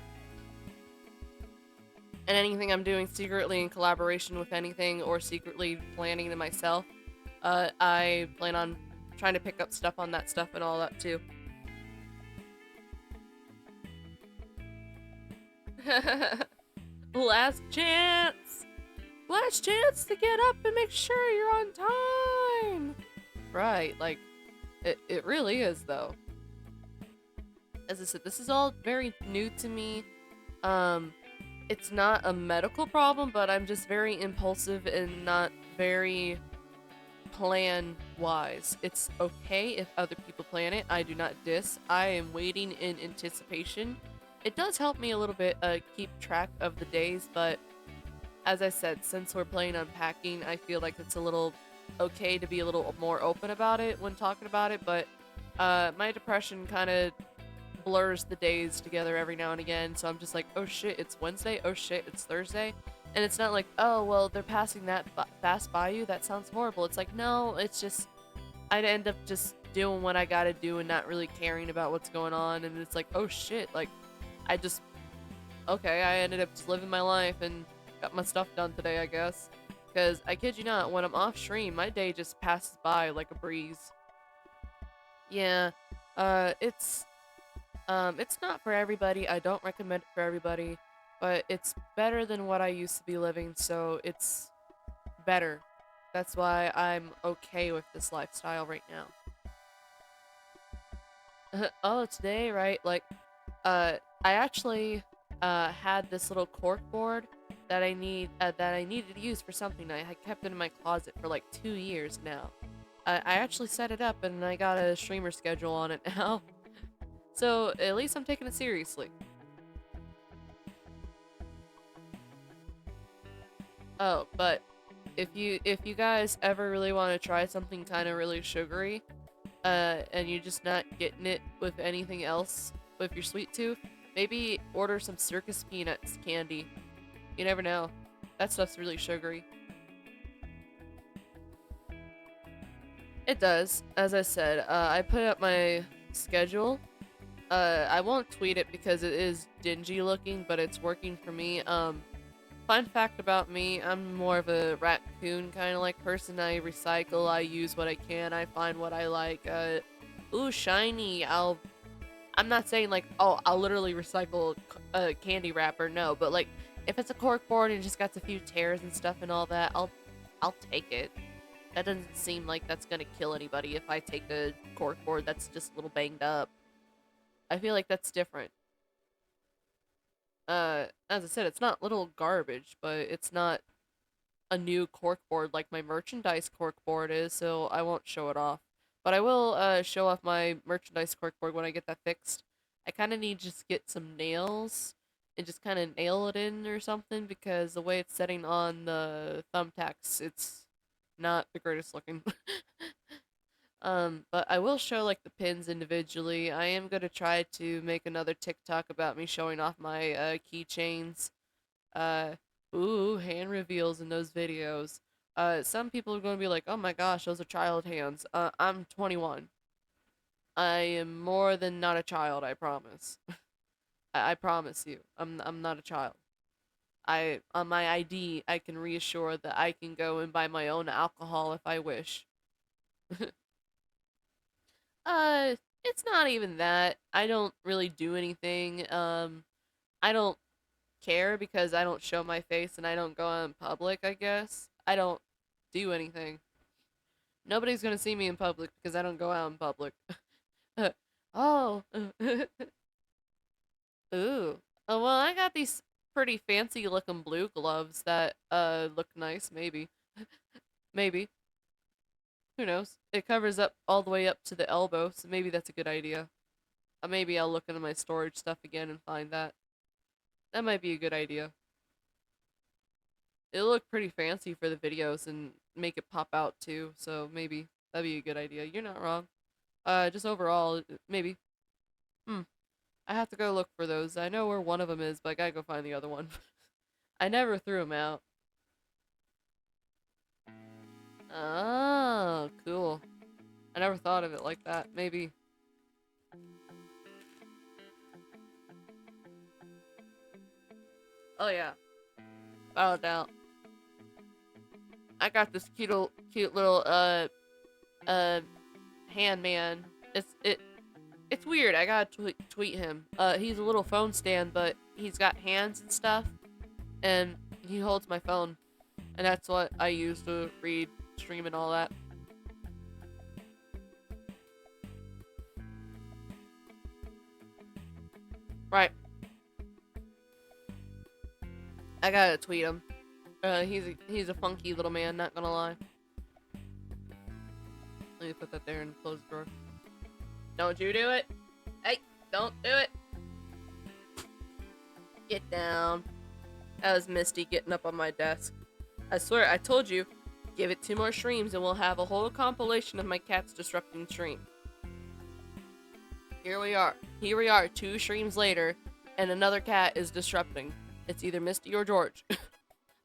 And anything I'm doing secretly in collaboration with anything or secretly planning to myself, I plan on trying to pick up stuff on that stuff and all that too. Last chance! Last chance to get up and make sure you're on time! Right, like, it really is, though. As I said, this is all very new to me. It's not a medical problem, but I'm just very impulsive and not very plan wise. It's okay if other people plan it. I do not diss. I am waiting in anticipation. It does help me a little bit keep track of the days, but as I said, since we're playing Unpacking, I feel like it's a little okay to be a little more open about it when talking about it, but my depression kind of blurs the days together every now and again, so I'm just like, oh shit, it's Wednesday, oh shit, it's Thursday, and it's not like, oh, well, they're passing that fast by you, that sounds horrible. It's like, no, it's just, I'd end up just doing what I gotta do and not really caring about what's going on, and it's like, oh shit, like, I just, okay, I ended up just living my life and got my stuff done today, I guess. Because I kid you not, when I'm off stream, my day just passes by like a breeze. Yeah, uh, it's it's not for everybody. I don't recommend it for everybody, but it's better than what I used to be living, so it's better. That's why I'm okay with this lifestyle right now. Oh, today, right? Like, uh, I actually had this little cork board that I needed to use for something. I had kept it in my closet for like 2 years now. I actually set it up and I got a streamer schedule on it now. So at least I'm taking it seriously. Oh, but if you guys ever really want to try something kind of really sugary, and you're just not getting it with anything else with your sweet tooth, maybe order some circus peanuts candy. You never know. That stuff's really sugary. It does. As I said, I put up my schedule. I won't tweet it because it is dingy looking, but it's working for me. Fun fact about me, I'm more of a raccoon kind of like person. I recycle, I use what I can, I find what I like. Ooh, shiny. I'm not saying like, oh, I'll literally recycle a candy wrapper, no, but like, if it's a cork board and just got a few tears and stuff and all that, I'll take it. That doesn't seem like that's gonna kill anybody if I take a cork board that's just a little banged up. I feel like that's different. As I said, it's not little garbage, but it's not a new cork board like my merchandise cork board is, so I won't show it off. But I will show off my merchandise cork board when I get that fixed. I kind of need to just get some nails and just kind of nail it in or something because the way it's setting on the thumbtacks, it's not the greatest looking. But I will show like the pins individually. I am gonna try to make another TikTok about me showing off my keychains. Uh, ooh, hand reveals in those videos. Some people are gonna be like, "Oh my gosh, those are child hands." I'm 21. I am more than not a child. I promise. I promise you, I'm not a child. I on my ID, I can reassure that I can go and buy my own alcohol if I wish. Uh, it's not even that. I don't really do anything. I don't care because I don't show my face and I don't go out in public, I guess. I don't do anything. Nobody's gonna see me in public because I don't go out in public. Oh. Ooh. Oh, well, I got these pretty fancy looking blue gloves that look nice, maybe. Maybe. Who knows? It covers up all the way up to the elbow, so maybe that's a good idea. Maybe I'll look into my storage stuff again and find that. That might be a good idea. It'll look pretty fancy for the videos and make it pop out too, so maybe that'd be a good idea. You're not wrong. Just overall, maybe. Hmm. I have to go look for those. I know where one of them is, but I gotta go find the other one. I never threw them out. Oh, cool. I never thought of it like that. Maybe. Oh yeah. Without a doubt. I got this cute little uh hand man. It's weird. I gotta tweet him. He's a little phone stand, but he's got hands and stuff, and he holds my phone, and that's what I use to read, stream, and all that. Right. I gotta tweet him. He's a funky little man. Not gonna lie. Let me put that there and close the door. Don't you do it. Hey, don't do it. Get down. That was Misty getting up on my desk. I swear, I told you, give it 2 more streams and we'll have a whole compilation of my cats disrupting stream. Here we are. Here we are, 2 streams later, and another cat is disrupting. It's either Misty or George.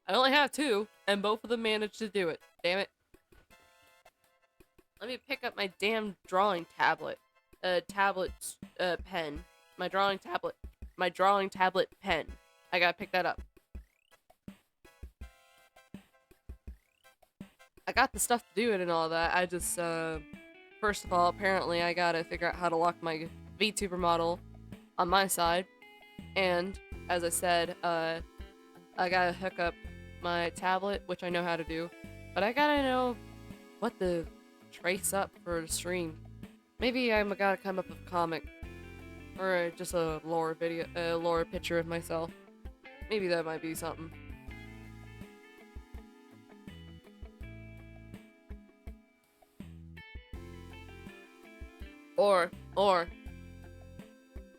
I only have 2, and both of them managed to do it. Damn it. Let me pick up my damn drawing tablet. Pen. My drawing tablet. My drawing tablet pen. I gotta pick that up. I got the stuff to do it and all that. I just, first of all, apparently I gotta figure out how to lock my VTuber model on my side. And, as I said, I gotta hook up my tablet, which I know how to do. But I gotta know what to trace up for the stream. Maybe I gotta come up with a comic. Or just a lore video, lore picture of myself. Maybe that might be something. Or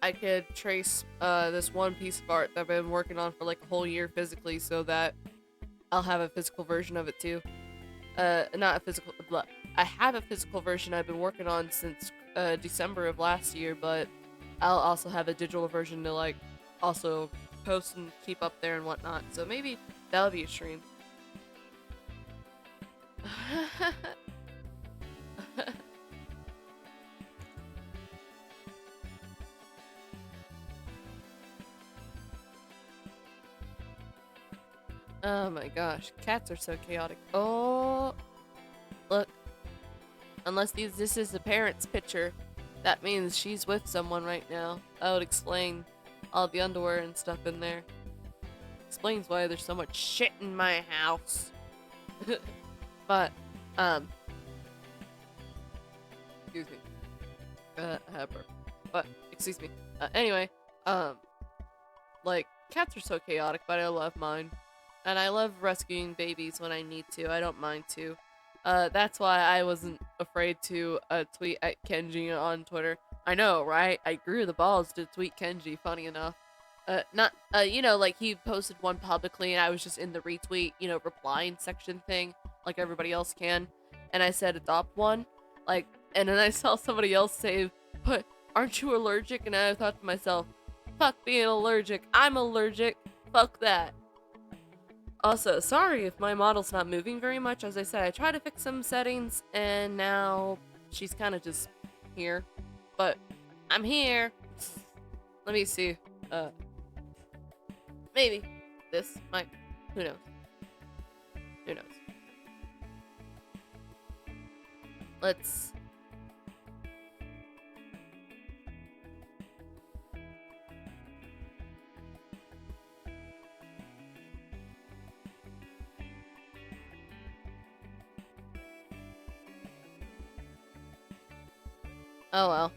I could trace this one piece of art that I've been working on for like a whole year physically, so that I'll have a physical version of it too. Not a physical, blah. I have a physical version I've been working on since December of last year, but I'll also have a digital version to like also post and keep up there and whatnot. So maybe that'll be a stream. Oh my gosh, cats are so chaotic. Oh, look. Unless this is the parent's picture, that means she's with someone right now. That would explain all the underwear and stuff in there. Explains why there's so much shit in my house. But, excuse me. But, excuse me. Anyway, like, cats are so chaotic, but I love mine. And I love rescuing babies when I need to. I don't mind to. That's why I wasn't afraid to tweet at Kenji on Twitter. I know, right? I grew the balls to tweet Kenji, funny enough. Like he posted one publicly and I was just in the retweet, replying section thing, like everybody else can. And I said adopt one. Like, and then I saw somebody else say, but aren't you allergic? And I thought to myself, fuck being allergic. I'm allergic. Fuck that. Also, sorry if my model's not moving very much. As I said, I tried to fix some settings, and now she's kind of just here. But I'm here. Let me see. Maybe this might. Who knows? Who knows? Let's. Oh well.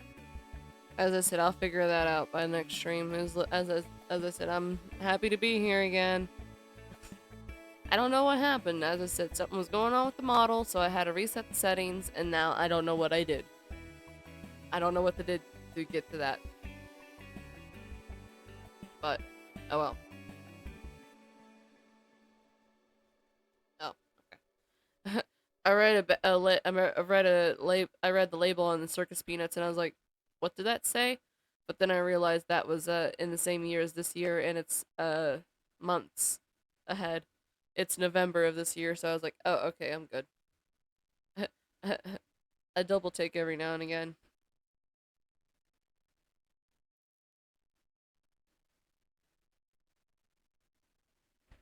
As I said, I'll figure that out by next stream. As I said, I'm happy to be here again. I don't know what happened. As I said, something was going on with the model, so I had to reset the settings, and now I don't know what I did. I don't know what I did to get to that. But, oh well. Oh, okay. I read I read the label on the Circus Peanuts, and I was like, what did that say? But then I realized that was in the same year as this year, and it's months ahead. It's November of this year, so I was like, oh, okay, I'm good. I double take every now and again.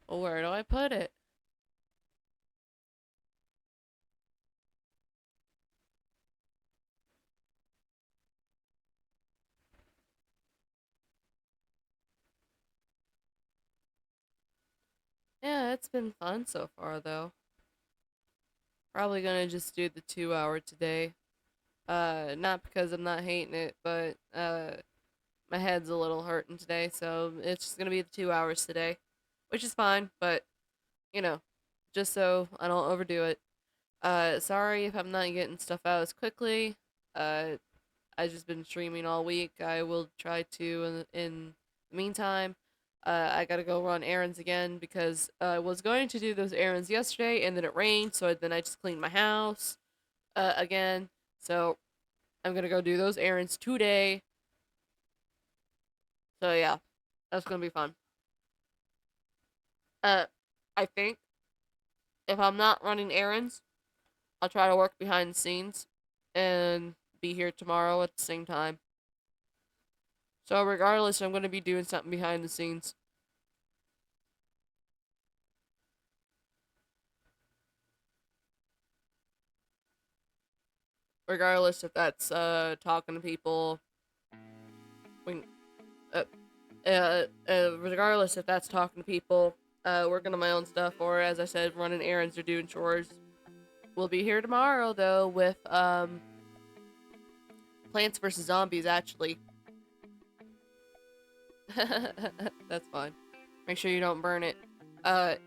Well, where do I put it? Yeah, it's been fun so far, though. Probably gonna just do the 2 hour today. Not because I'm not hating it, but, my head's a little hurting today, so it's just gonna be the 2 hours today. Which is fine, but, you know, just so I don't overdo it. Sorry if I'm not getting stuff out as quickly. Uh, I've just been streaming all week. I will try to in the meantime. I gotta go run errands again because I was going to do those errands yesterday and then it rained, so then I just cleaned my house again. So I'm gonna go do those errands today. So yeah, that's gonna be fun. Uh, I think if I'm not running errands, I'll try to work behind the scenes and be here tomorrow at the same time. So regardless, I'm gonna be doing something behind the scenes. Regardless if that's talking to people, when uh, regardless if that's talking to people, working on my own stuff, or as I said, running errands or doing chores. We'll be here tomorrow though with Plants vs Zombies actually. That's fine. Make sure you don't burn it. I'm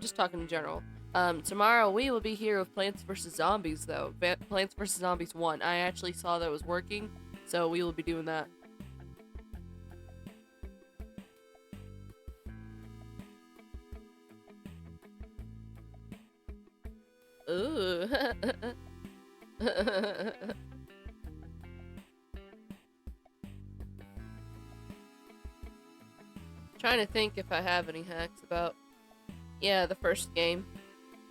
just talking in general. Tomorrow we will be here with Plants vs Zombies though. Plants vs Zombies 1. I actually saw that it was working, so we will be doing that. Ooh. Trying to think if I have any hacks about. Yeah, the first game.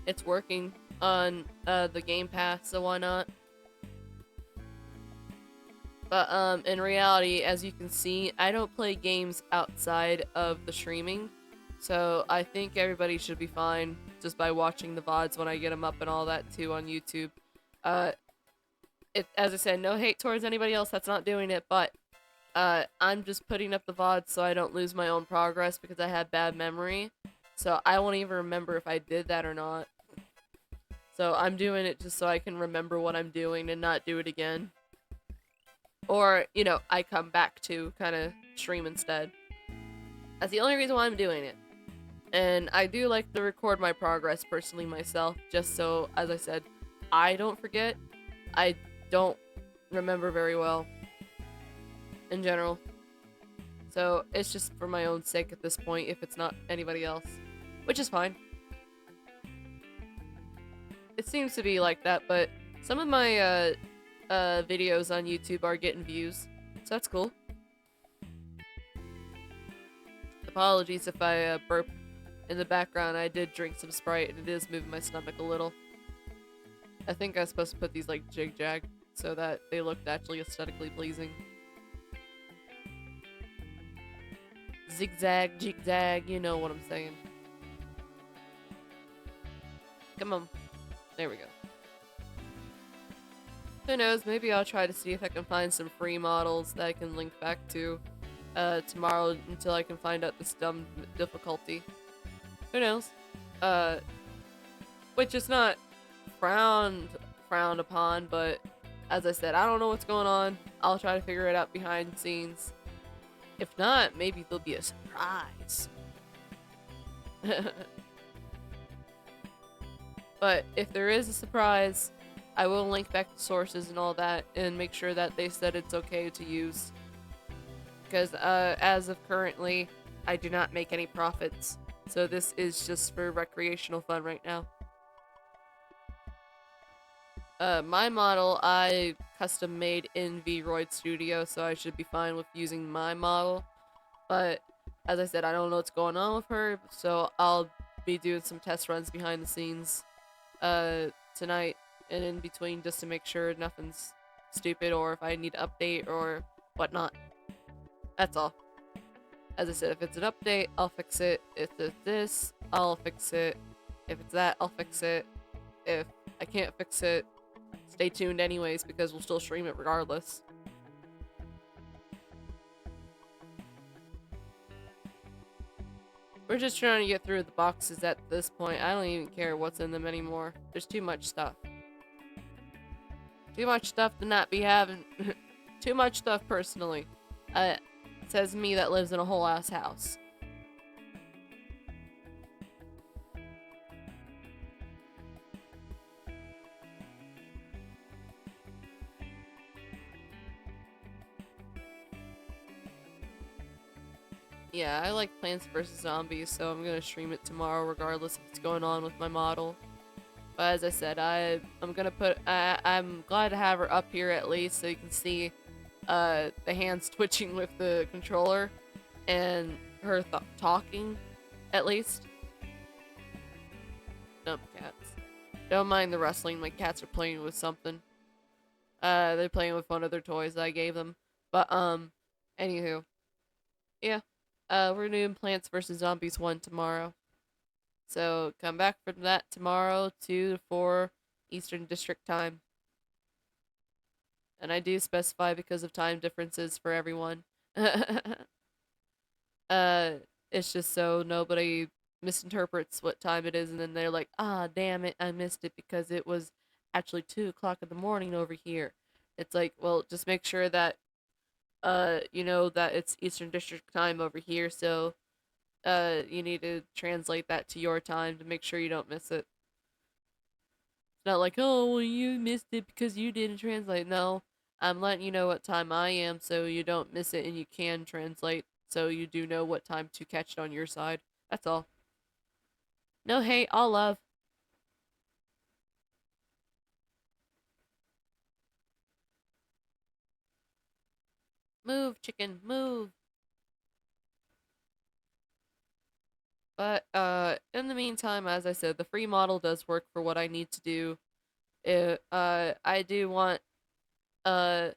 It's working on the Game Pass, so why not? But in reality, as you can see, I don't play games outside of the streaming. So I think everybody should be fine just by watching the VODs when I get them up and all that too on YouTube. Uh, as I said, no hate towards anybody else that's not doing it, but I'm just putting up the VODs so I don't lose my own progress because I had bad memory. So I won't even remember if I did that or not. So I'm doing it just so I can remember what I'm doing and not do it again. Or, I come back to kind of stream instead. That's the only reason why I'm doing it. And I do like to record my progress personally myself, just so, as I said, I don't forget. I don't remember very well in general. So it's just for my own sake at this point if it's not anybody else, which is fine. It seems to be like that, but some of my videos on YouTube are getting views, so that's cool. Apologies if I burp in the background. I did drink some Sprite and it is moving my stomach a little. I think I was supposed to put these like jig-jag so that they looked actually aesthetically pleasing. Zigzag, jig-zag, you know what I'm saying. Come on. There we go. Who knows, maybe I'll try to see if I can find some free models that I can link back to tomorrow until I can find out this dumb difficulty. Who knows? Which is not frowned upon, but as I said, I don't know what's going on. I'll try to figure it out behind the scenes. If not, maybe there'll be a surprise. But if there is a surprise, I will link back to sources and all that and make sure that they said it's okay to use. Because as of currently, I do not make any profits. So this is just for recreational fun right now. My model, I custom made in Vroid Studio, so I should be fine with using my model. But as I said, I don't know what's going on with her, so I'll be doing some test runs behind the scenes tonight and in between just to make sure nothing's stupid or if I need to update or whatnot. That's all. As I said, if it's an update, I'll fix it. If it's this, I'll fix it. If it's that, I'll fix it. If I can't fix it, stay tuned anyways because we'll still stream it regardless. We're just trying to get through the boxes at this point. I don't even care what's in them anymore. There's too much stuff. Too much stuff to not be having. Too much stuff personally. Says me that lives in a whole ass house. Yeah, I like Plants vs. Zombies, so I'm gonna stream it tomorrow regardless of what's going on with my model. But as I said, I'm gonna put I'm glad to have her up here at least so you can see the hands twitching with the controller and her talking at least. Dumb cats. Don't mind the rustling, my cats are playing with something. They're playing with one of their toys that I gave them. But anywho. Yeah. We're doing Plants vs. Zombies 1 tomorrow. So come back for that tomorrow, 2 to 4 Eastern District time. And I do specify because of time differences for everyone. uh, it's just so nobody misinterprets what time it is and then they're like, ah, damn it, I missed it because it was actually 2 o'clock in the morning over here. It's like, well, just make sure that, you know that it's Eastern District time over here, so you need to translate that to your time to make sure you don't miss it. It's not like, oh, well, you missed it because you didn't translate. No, I'm letting you know what time I am so you don't miss it and you can translate so you do know what time to catch it on your side. That's all. No hate, all love. Move, chicken, move. But in the meantime, as I said, the free model does work for what I need to do. I do want uh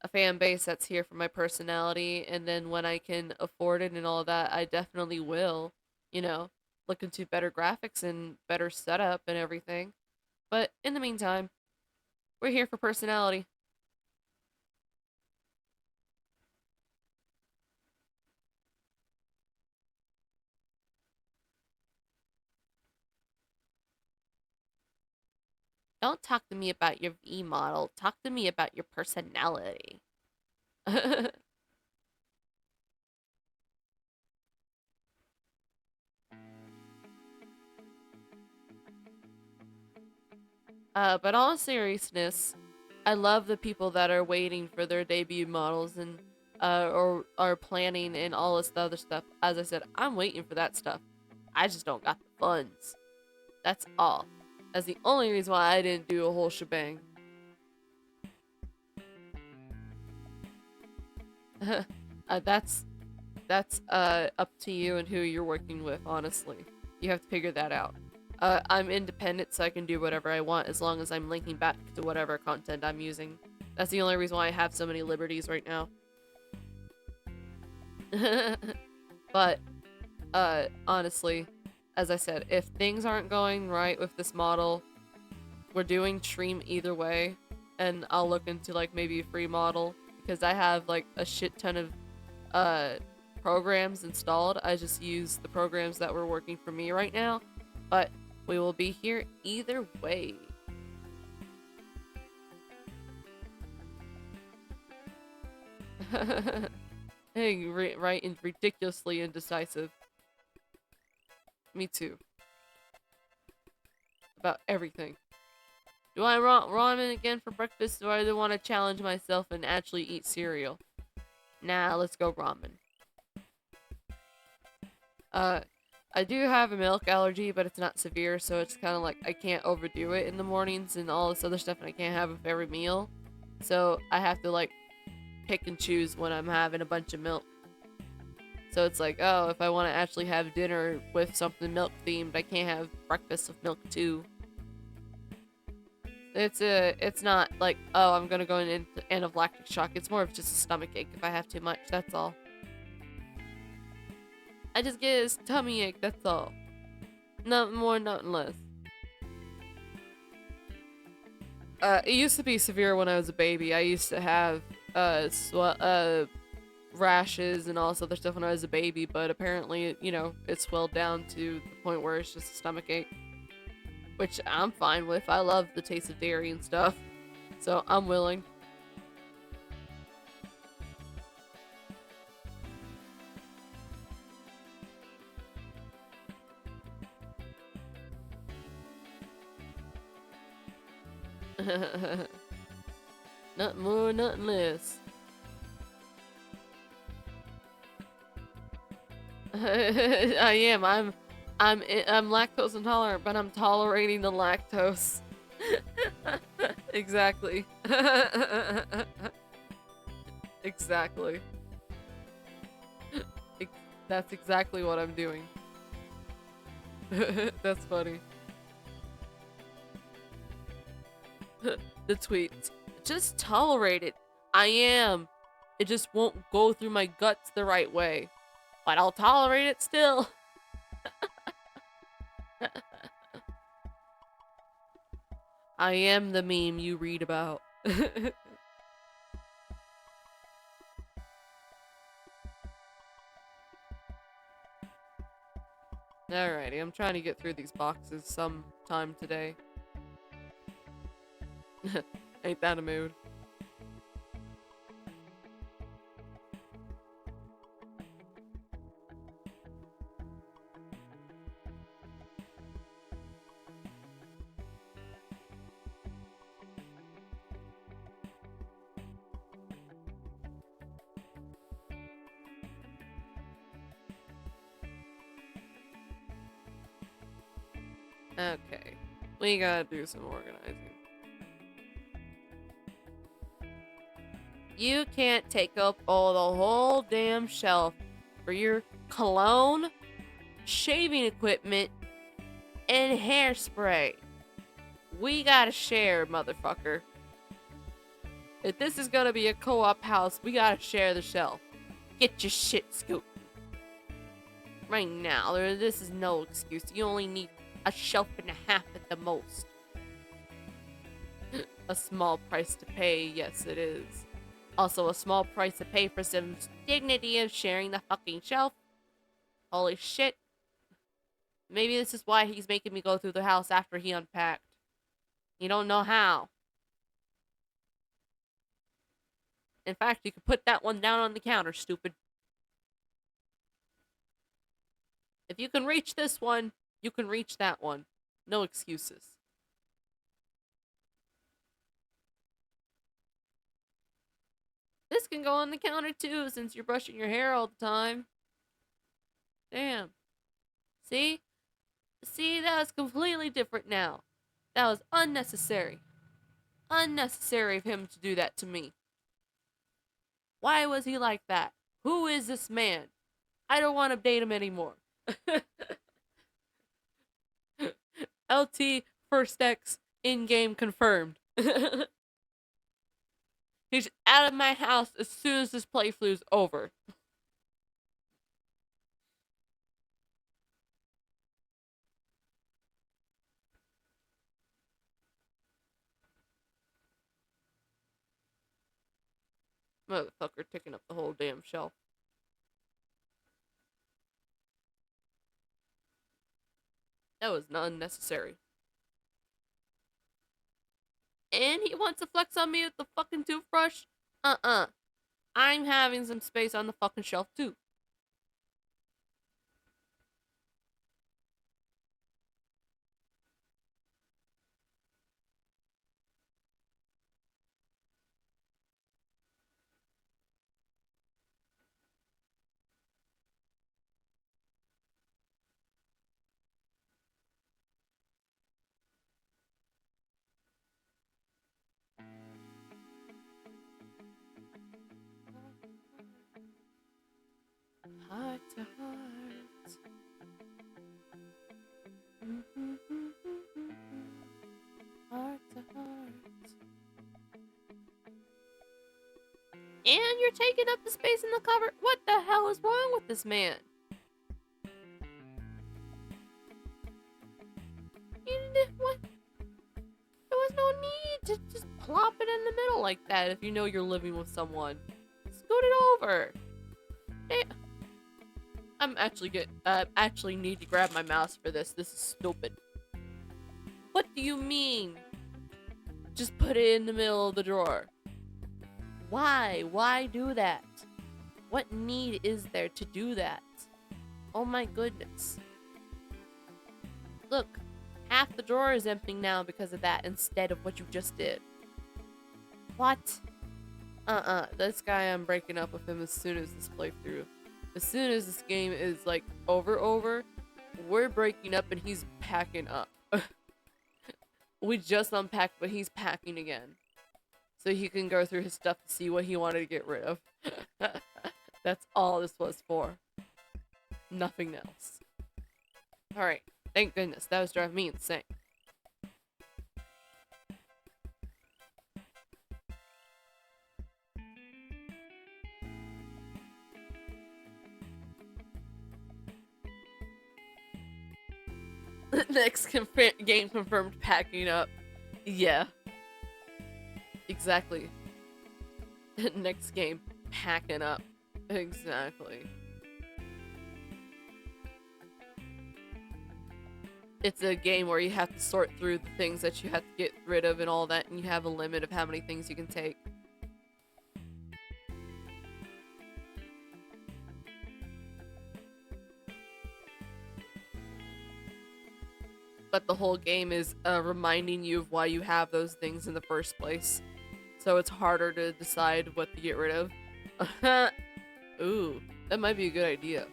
a fan base that's here for my personality, and then when I can afford it and all that, I definitely will, you know, look into better graphics and better setup and everything. But in the meantime, we're here for personality. Don't talk to me about your V model. Talk to me about your personality. But all seriousness, I love the people that are waiting for their debut models and or are planning and all this other stuff. As I said, I'm waiting for that stuff. I just don't got the funds. That's all. That's the only reason why I didn't do a whole shebang. That's up to you and who you're working with. Honestly, you have to figure that out. I'm independent, so I can do whatever I want as long as I'm linking back to whatever content I'm using. That's the only reason why I have so many liberties right now. But honestly, as I said, if things aren't going right with this model, we're doing stream either way, and I'll look into like maybe a free model because I have like a shit ton of uh programs installed. I just use the programs that were working for me right now, but we will be here either way. Hey, right and ridiculously indecisive. Me too. About everything. Do I want ramen again for breakfast, or do I want to challenge myself and actually eat cereal? Nah, let's go ramen. Uh, I do have a milk allergy, but it's not severe, so it's kind of like I can't overdo it in the mornings and all this other stuff, and I can't have it with every meal. So I have to like pick and choose when I'm having a bunch of milk. So it's like, oh, if I want to actually have dinner with something milk themed, I can't have breakfast with milk too. It's not like, oh, I'm gonna go into anaphylactic shock. It's more of just a stomach ache if I have too much. That's all. I just get a tummy ache. That's all. Nothing more, nothing less. It used to be severe when I was a baby. I used to have rashes and all this other stuff when I was a baby, but apparently, you know, it swelled down to the point where it's just a stomach ache, which I'm fine with. I love the taste of dairy and stuff, so I'm willing. Nothing more, nothing less. I am. I'm lactose intolerant, but I'm tolerating the lactose. Exactly. Exactly. Ex- That's exactly what I'm doing. That's funny. The tweets. Just tolerate it. I am. It just won't go through my guts the right way. But I'll tolerate it still. I am the meme you read about. Alrighty, I'm trying to get through these boxes sometime today. Ain't that a mood? Okay. We gotta do some organizing. You can't take up all the whole damn shelf for your cologne, shaving equipment, and hairspray. We gotta share, motherfucker. If this is gonna be a co-op house, we gotta share the shelf. Get your shit scooped. Right now, this is no excuse. You only need a shelf and a half at the most. A small price to pay, yes it is. Also a small price to pay for some dignity of sharing the fucking shelf. Holy shit. Maybe this is why he's making me go through the house after he unpacked. You don't know how. In fact, you could put that one down on the counter, stupid. If you can reach this one, you can reach that one. No excuses. This can go on the counter too, since you're brushing your hair all the time. Damn. See? See, that was completely different now. That was unnecessary. Unnecessary of him to do that to me. Why was he like that? Who is this man? I don't want to date him anymore. LT First X in-game confirmed. He's out of my house as soon as this playthrough's over. Motherfucker taking up the whole damn shelf. That was unnecessary. And he wants to flex on me with the fucking toothbrush? I'm having some space on the fucking shelf too. Heart to heart. Heart to heart. And you're taking up the space in the cupboard. What the hell is wrong with this man? What? There was no need to just plop it in the middle like that if you know you're living with someone. Scoot it over. I'm actually need to grab my mouse for this. This is stupid. What do you mean? Just put it in the middle of the drawer. Why? Why do that? What need is there to do that? Oh my goodness. Look, half the drawer is empty now because of that instead of what you just did. What? This guy, I'm breaking up with him as soon as this playthrough As soon as this game is like over, we're breaking up and he's packing up. We just unpacked, but he's packing again. So he can go through his stuff to see what he wanted to get rid of. That's all this was for. Nothing else. Alright. Thank goodness. That was driving me insane. Next game confirmed packing up. Yeah. Exactly. Next game, packing up. Exactly. It's a game where you have to sort through the things that you have to get rid of and all that, and you have a limit of how many things you can take. But the whole game is reminding you of why you have those things in the first place. So it's harder to decide what to get rid of. Ooh, that might be a good idea.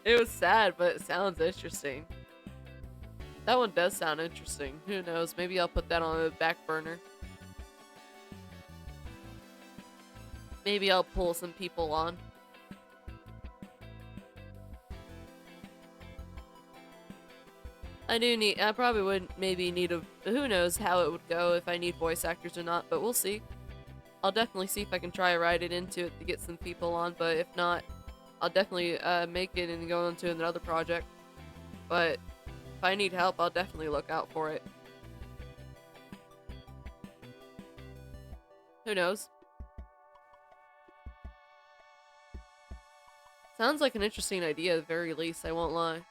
It was sad, but it sounds interesting. That one does sound interesting. Who knows? Maybe I'll put that on the back burner. Maybe I'll pull some people on. I probably would maybe need who knows how it would go if I need voice actors or not, but we'll see. I'll definitely see if I can try to write it into it to get some people on, but if not, I'll definitely make it and go into another project. But if I need help, I'll definitely look out for it. Who knows? Sounds like an interesting idea at the very least, I won't lie.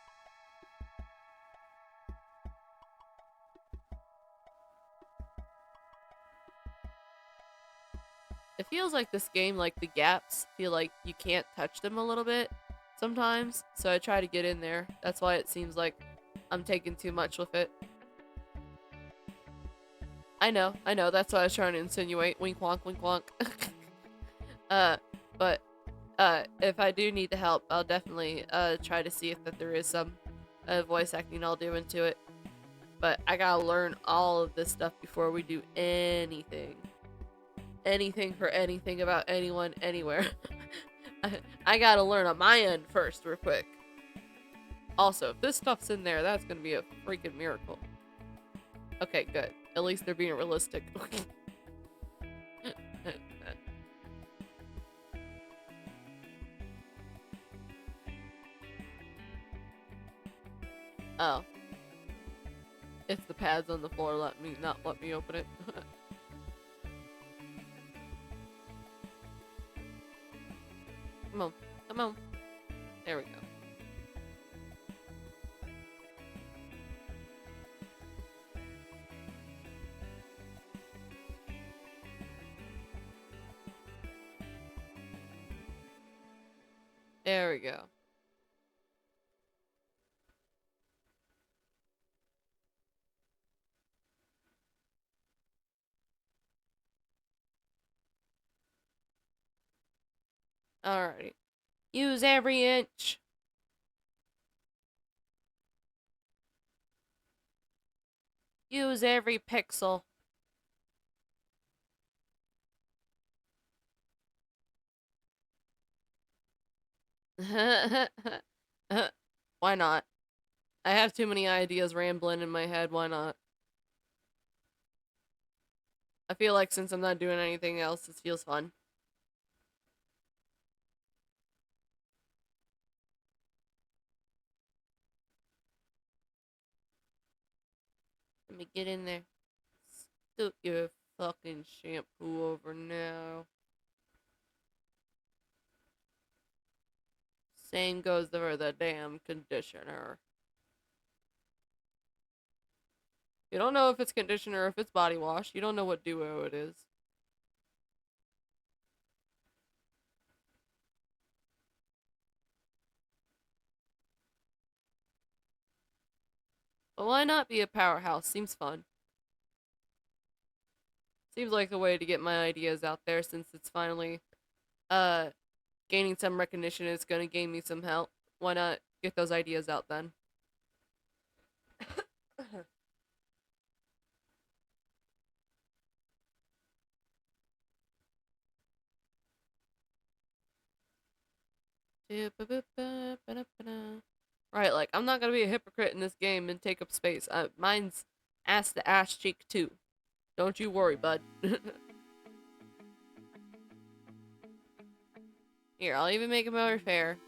It feels like this game, like the gaps, feel like you can't touch them a little bit sometimes, so I try to get in there. That's why it seems like I'm taking too much with it. I know, that's what I was trying to insinuate. Wink wonk, wink wonk. uh, but, if I do need the help, I'll definitely, try to see if that there is some, voice acting I'll do into it. But I gotta learn all of this stuff before we do anything. Anything for anything about anyone, anywhere. I gotta learn on my end first, real quick. Also, if this stuff's in there, that's gonna be a freaking miracle. Okay, good. At least they're being realistic. Oh. It's the pads on the floor not let me open it. Come on. Come on. There we go. There we go. Alrighty. Use every inch. Use every pixel. Why not? I have too many ideas rambling in my head. Why not? I feel like since I'm not doing anything else, this feels fun. Let me get in there. Scoot your fucking shampoo over now. Same goes for the damn conditioner. You don't know if it's conditioner or if it's body wash. You don't know what duo it is. But why not be a powerhouse? Seems fun. Seems like a way to get my ideas out there since it's finally uh gaining some recognition. It's gonna gain me some help. Why not get those ideas out then? Right, like I'm not gonna be a hypocrite in this game and take up space. Mine's ass to ass cheek too. Don't you worry, bud. Here, I'll even make it more fair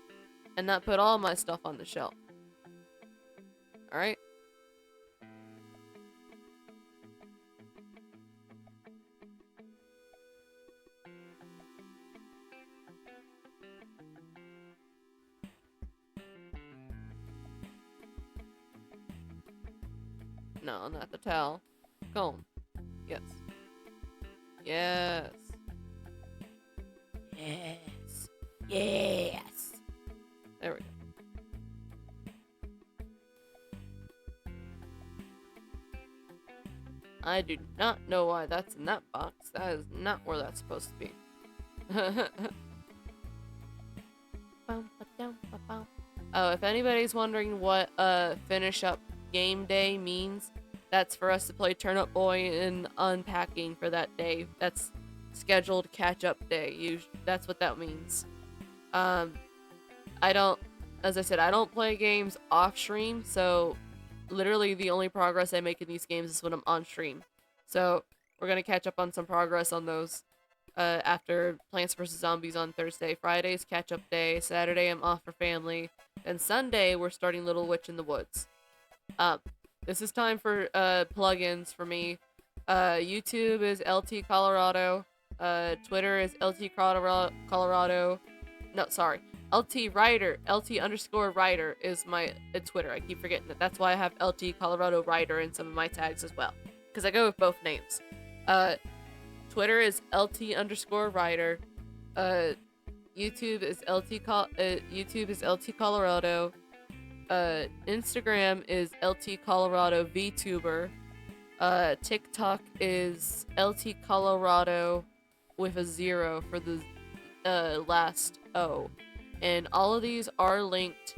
and not put all my stuff on the shelf. Alright? No, not the towel. Comb. Yes. Yes. Yes. Yes. There we go. I do not know why that's in that box. That is not where that's supposed to be. Oh, if anybody's wondering what finish up game day means, that's for us to play Turn Up Boy and Unpacking for that day. That's scheduled catch up day. That's what that means. I don't, as I said, I don't play games off stream, so literally the only progress I make in these games is when I'm on stream. So we're gonna catch up on some progress on those after Plants vs. Zombies on Thursday. Friday's catch up day. Saturday I'm off for family. And Sunday we're starting Little Witch in the Woods. This is time for plugins for me. YouTube is LT Colorado. Twitter is LT Colorado. No, sorry. LT Writer, LT_writer is my Twitter. I keep forgetting that. That's why I have LT Colorado Writer in some of my tags as well. Because I go with both names. Twitter is LT_writer. YouTube is LT Colorado. Instagram is LT Colorado VTuber. TikTok is LT Colorado with a 0 for the last O. And all of these are linked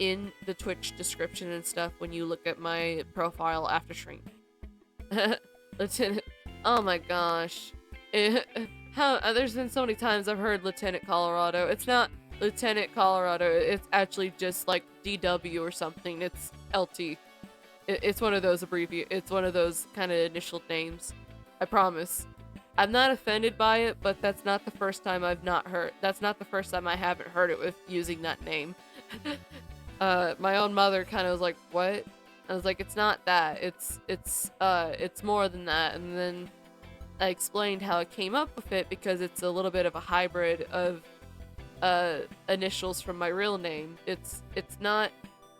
in the Twitch description and stuff when you look at my profile after stream. Lieutenant, oh my gosh. There's been so many times I've heard Lieutenant Colorado. It's not Lieutenant Colorado, it's actually just like DW or something. It's LT. It's one of those it's one of those kind of initial names. I promise. I'm not offended by it, but that's not the first time that's not the first time I haven't heard it with using that name. My own mother kind of was like, what? I was like, it's not that. It's more than that. And then I explained how I came up with it because it's a little bit of a hybrid of initials from my real name. It's not,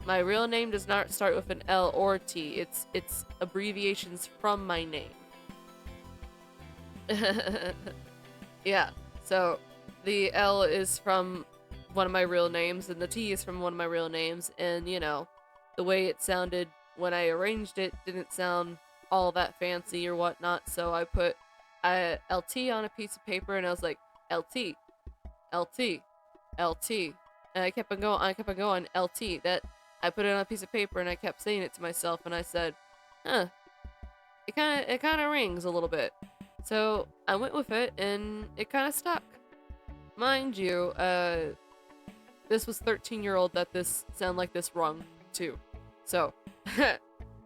my real name does not start with an L or T. It's abbreviations from my name. Yeah, so the L is from one of my real names and the T is from one of my real names, and you know, the way it sounded when I arranged it didn't sound all that fancy or whatnot, so I put LT on a piece of paper and I was like, LT, LT, LT, and I kept on going, LT. That I put it on a piece of paper and I kept saying it to myself, and I said, huh, it kind of rings a little bit. So I went with it and it kind of stuck. Mind you, this was 13-year-old that this sound like this rung too. So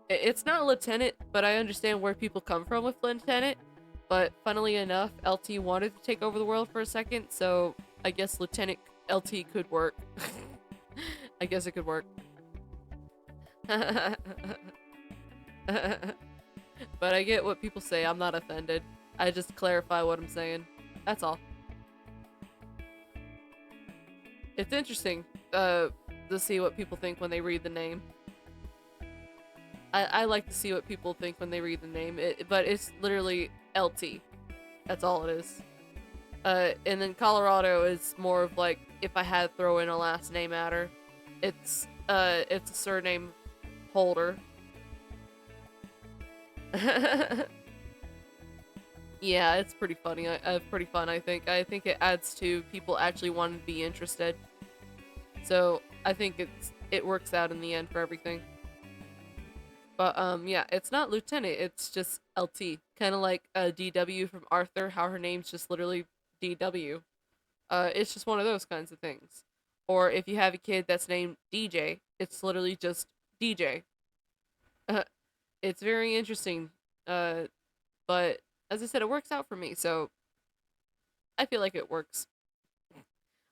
it's not Lieutenant, but I understand where people come from with Lieutenant. But funnily enough, LT wanted to take over the world for a second, so I guess Lieutenant LT could work. I guess it could work. But I get what people say. I'm not offended. I just clarify what I'm saying. That's all. It's interesting to see what people think when they read the name. I like to see what people think when they read the name, but it's literally LT. That's all it is. And then Colorado is more of like, if I had to throw in a last name at her, it's a surname holder. Yeah, it's pretty funny. Pretty fun. I think. I think it adds to people actually wanting to be interested. So I think it works out in the end for everything. But yeah, it's not Lieutenant. It's just LT. Kind of like DW from Arthur. How her name's just literally DW. It's just one of those kinds of things. Or if you have a kid that's named DJ, it's literally just DJ. Uh, it's very interesting. Uh, but as I said, it works out for me, so I feel like it works.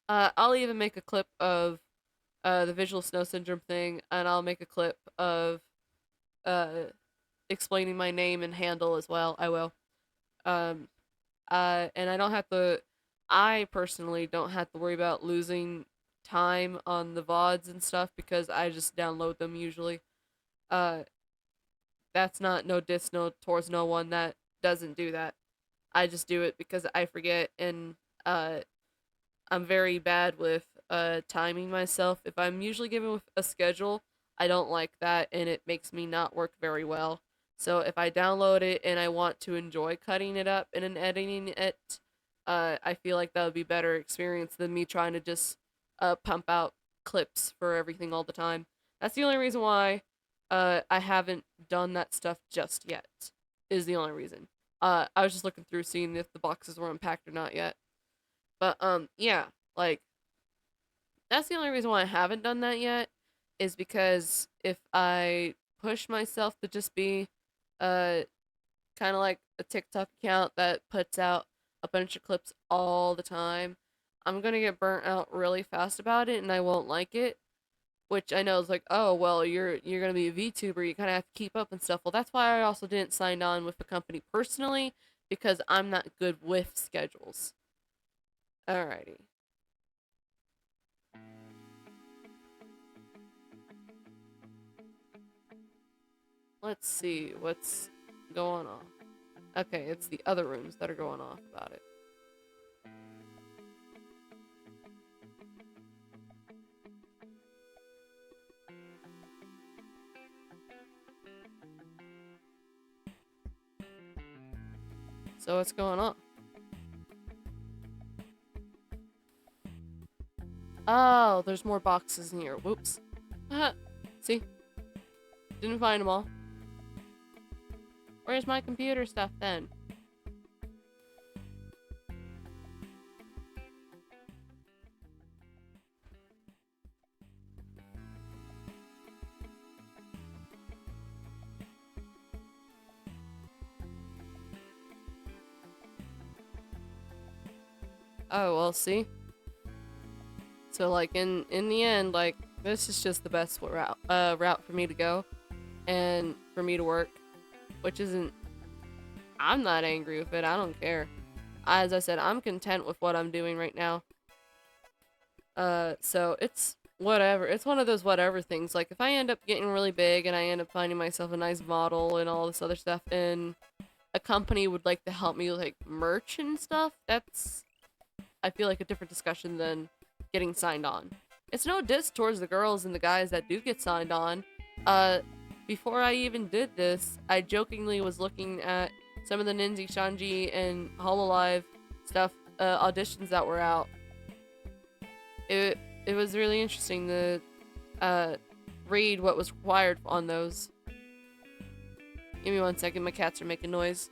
I'll even make a clip of the visual snow syndrome thing, and I'll make a clip of uh, explaining my name and handle as well. I will. Um, and I don't have to. I personally don't have to worry about losing time on the VODs and stuff because I just download them usually. Uh, that's not no diss no towards no one that doesn't do that. I just do it because I forget and uh I'm very bad with timing myself. If I'm usually given with a schedule, I don't like that and it makes me not work very well. So if I download it and I want to enjoy cutting it up and then editing it, I feel like that would be better experience than me trying to just pump out clips for everything all the time. That's the only reason why I haven't done that stuff just yet. Is the only reason. I was just looking through seeing if the boxes were unpacked or not yet. But yeah, like that's the only reason why I haven't done that yet is because if I push myself to just be uh kind of like a TikTok account that puts out a bunch of clips all the time, I'm going to get burnt out really fast about it and I won't like it, which I know is like, "Oh, well, you're going to be a VTuber, you kind of have to keep up and stuff." Well, that's why I also didn't sign on with the company personally because I'm not good with schedules. Alrighty. Let's see what's going on. Okay, it's the other rooms that are going off about it. So what's going on? Oh, there's more boxes in here. Whoops. See? Didn't find them all. Where's my computer stuff then? Oh, well, see? So, like, in the end, like, this is just the best route for me to go and for me to work, which isn't... I'm not angry with it. I don't care. As I said, I'm content with what I'm doing right now. So it's whatever. It's one of those whatever things. Like, if I end up getting really big and I end up finding myself a nice model and all this other stuff, and a company would like to help me with, like, merch and stuff, that's, I feel like, a different discussion than getting signed on. It's no diss towards the girls and the guys that do get signed on. Uh, Before I even did this, I jokingly was looking at some of the Ninja Shanji and Hololive stuff, auditions that were out. It was really interesting to uh, read what was required on those. Give me 1 second, my cats are making noise.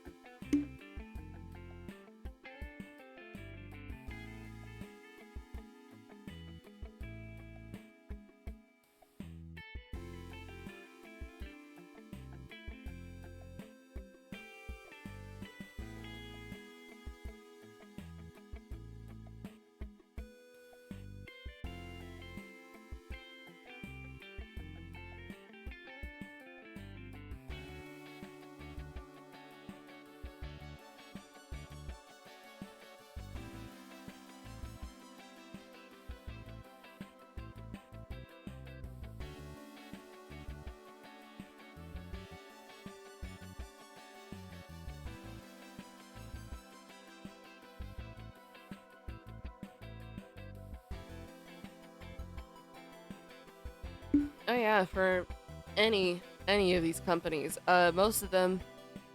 Oh yeah, for any of these companies, most of them,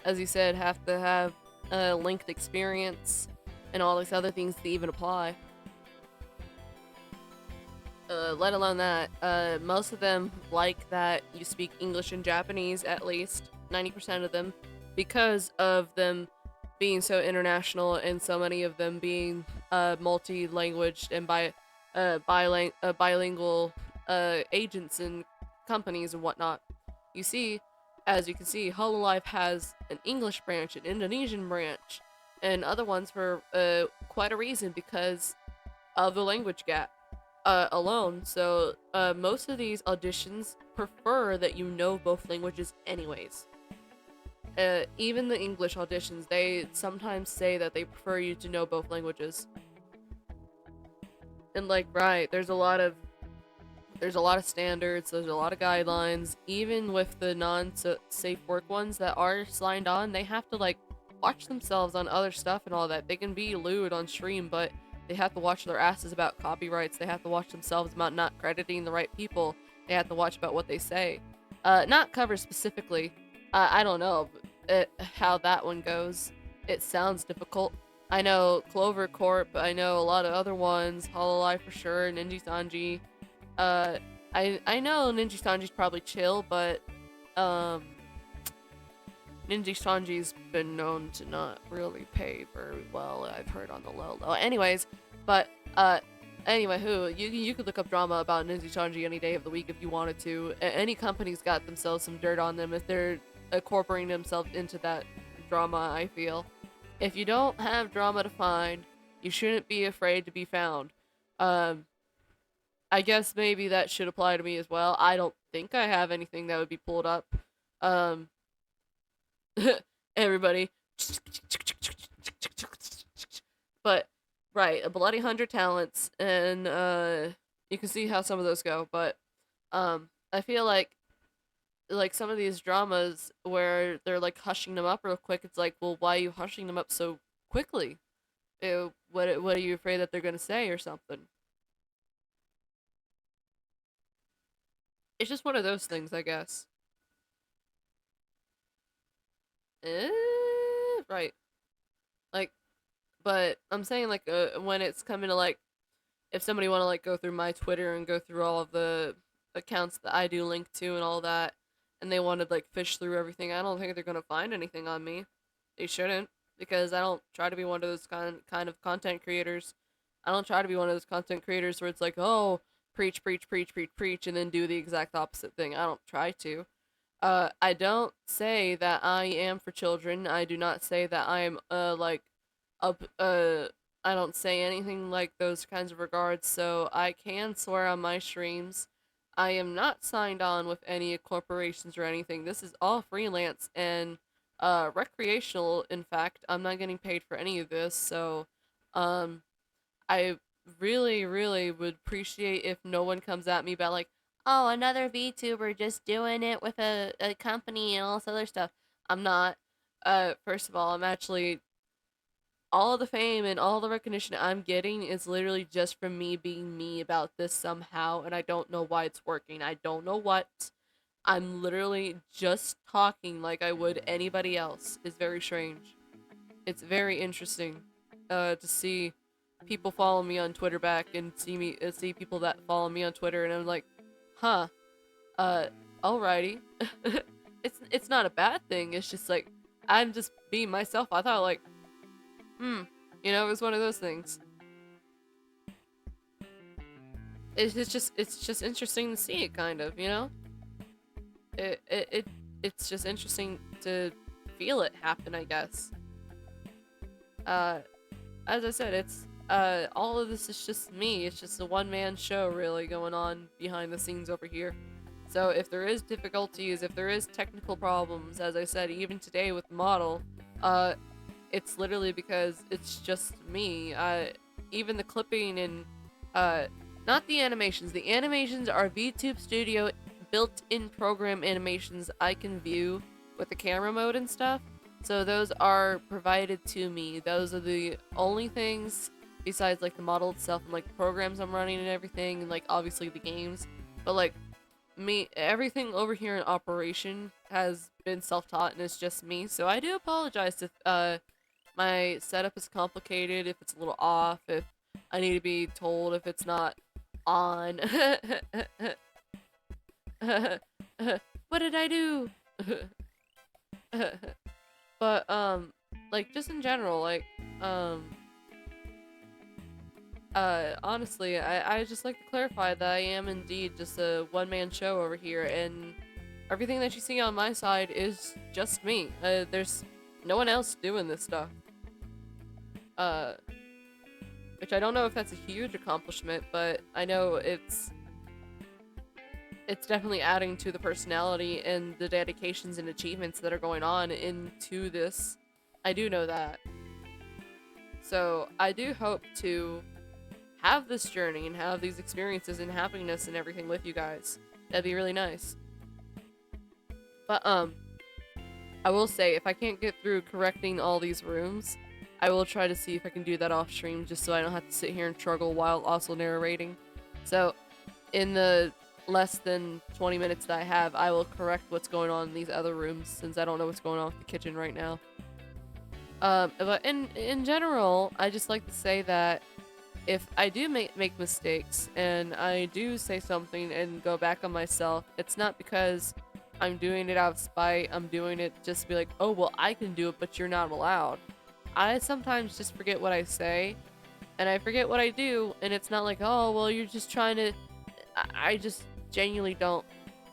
as you said, have to have linked experience, and all these other things to even apply. Let alone that, most of them like that you speak English and Japanese, at least 90% of them, because of them being so international and so many of them being multi-language and bilingual agents and companies and whatnot. You see, as you can see, Hololive has an English branch, an Indonesian branch, and other ones for quite a reason because of the language gap alone. So most of these auditions prefer that you know both languages anyways. Even the English auditions, they sometimes say that they prefer you to know both languages. And like, right, there's a lot of standards, there's a lot of guidelines. Even with the non-safe work ones that are signed on, they have to like watch themselves on other stuff and all that. They can be lewd on stream, but they have to watch their asses about copyrights. They have to watch themselves about not crediting the right people. They have to watch about what they say. Not cover specifically. I don't know how that one goes. It sounds difficult. I know Clover Corp. I know a lot of other ones. Hololive for sure. Ninja Sanji. Uh, I know Ninja Sanji's probably chill, but um, Ninja Sanji's been known to not really pay very well. I've heard on the low low. Anyways, but anyway, you could look up drama about Ninja Sanji any day of the week if you wanted to. Any company's got themselves some dirt on them if they're incorporating themselves into that drama. I feel if you don't have drama to find, you shouldn't be afraid to be found. Um, I guess maybe that should apply to me as well. I don't think I have anything that would be pulled up. Um, everybody. But right, a bloody 100 talents, and you can see how some of those go. But I feel like some of these dramas where they're like hushing them up real quick. It's like, well, why are you hushing them up so quickly? What are you afraid that they're gonna say or something? It's just one of those things, I guess. Right. Like, but I'm saying like when it's coming to like if somebody want to like go through my Twitter and go through all of the accounts that I do link to and all that, and they want to like fish through everything, I don't think they're gonna find anything on me. They shouldn't because I don't try to be one of those kind of content creators. I don't try to be one of those content creators where it's like, oh, preach, preach, preach, preach, preach, and then do the exact opposite thing. I don't try to. I don't say that I am for children. I do not say that I am like up I don't say anything like those kinds of regards, so I can swear on my streams. I am not signed on with any corporations or anything. This is all freelance and recreational. In fact, I'm not getting paid for any of this, so um I really, really would appreciate if no one comes at me about like, oh, another VTuber just doing it with a company and all this other stuff. I'm not. First of all, I'm actually all the fame and all the recognition I'm getting is literally just from me being me about this somehow, and I don't know why it's working. I don't know what. I'm literally just talking like I would anybody else. It's very strange. It's very interesting to see people follow me on Twitter back and see people that follow me on Twitter, and I'm like, huh, uh, alrighty. It's not a bad thing. It's just like I'm just being myself. I thought like, hmm, it was one of those things. It's just interesting to see it, kind of, it's just interesting to feel it happen, I guess. Uh, as I said, it's all of this is just me. It's just a one man show really going on behind the scenes over here. So if there is difficulties, if there is technical problems, as I said, even today with the model, uh, it's literally because it's just me. Even the clipping and uh, not the animations. The animations are VTube Studio built-in program animations I can view with the camera mode and stuff. So those are provided to me. Those are the only things besides like the model itself and like the programs I'm running and everything, and like obviously the games. But like me, everything over here in operation has been self-taught and it's just me. So I do apologize if my setup is complicated, if it's a little off, if I need to be told if it's not on. What did I do? But like just in general, like um honestly, I just like to clarify that I am indeed just a one man show over here, and everything that you see on my side is just me. There's no one else doing this stuff. Uh, which I don't know if that's a huge accomplishment, but I know it's definitely adding to the personality and the dedications and achievements that are going on into this. I do know that. So I do hope to have this journey and have these experiences and happiness and everything with you guys. That'd be really nice. But I will say if I can't get through correcting all these rooms, I will try to see if I can do that off stream just so I don't have to sit here and struggle while also narrating. So in the less than 20 minutes that I have, I will correct what's going on in these other rooms since I don't know what's going on with the kitchen right now. But in general, I just like to say that if I do make mistakes and I do say something and go back on myself, it's not because I'm doing it out of spite. I'm doing it just to be like, oh, well, I can do it, but you're not allowed. I sometimes just forget what I say and I forget what I do, and it's not like, oh, well, you're just trying to. I just genuinely don't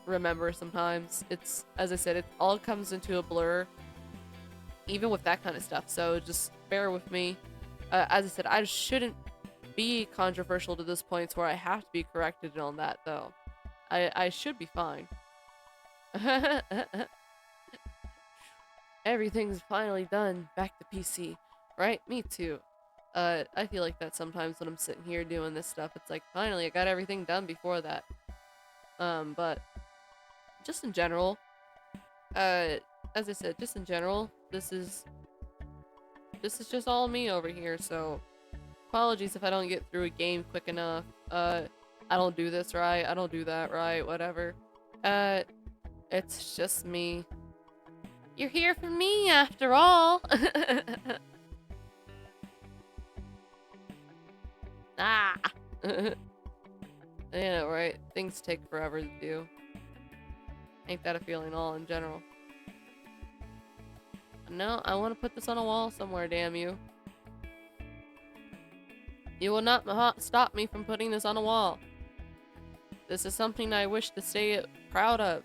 remember sometimes. It's, as I said, it all comes into a blur, even with that kind of stuff, so just bear with me. As I said, I shouldn't be controversial to this point where I have to be corrected on that, though. I should be fine. Everything's finally done. Back to PC. Right? Me too. I feel like that sometimes when I'm sitting here doing this stuff. It's like, finally, I got everything done before that. But just in general, uh, as I said, just in general, this is just all me over here, so apologies if I don't get through a game quick enough. I don't do this right, I don't do that right, whatever. Uh, it's just me. You're here for me after all. Ah. Yeah, right. Things take forever to do. Ain't that a feeling all in general? No, I want to put this on a wall somewhere, damn you. You will not stop me from putting this on a wall. This is something I wish to stay proud of.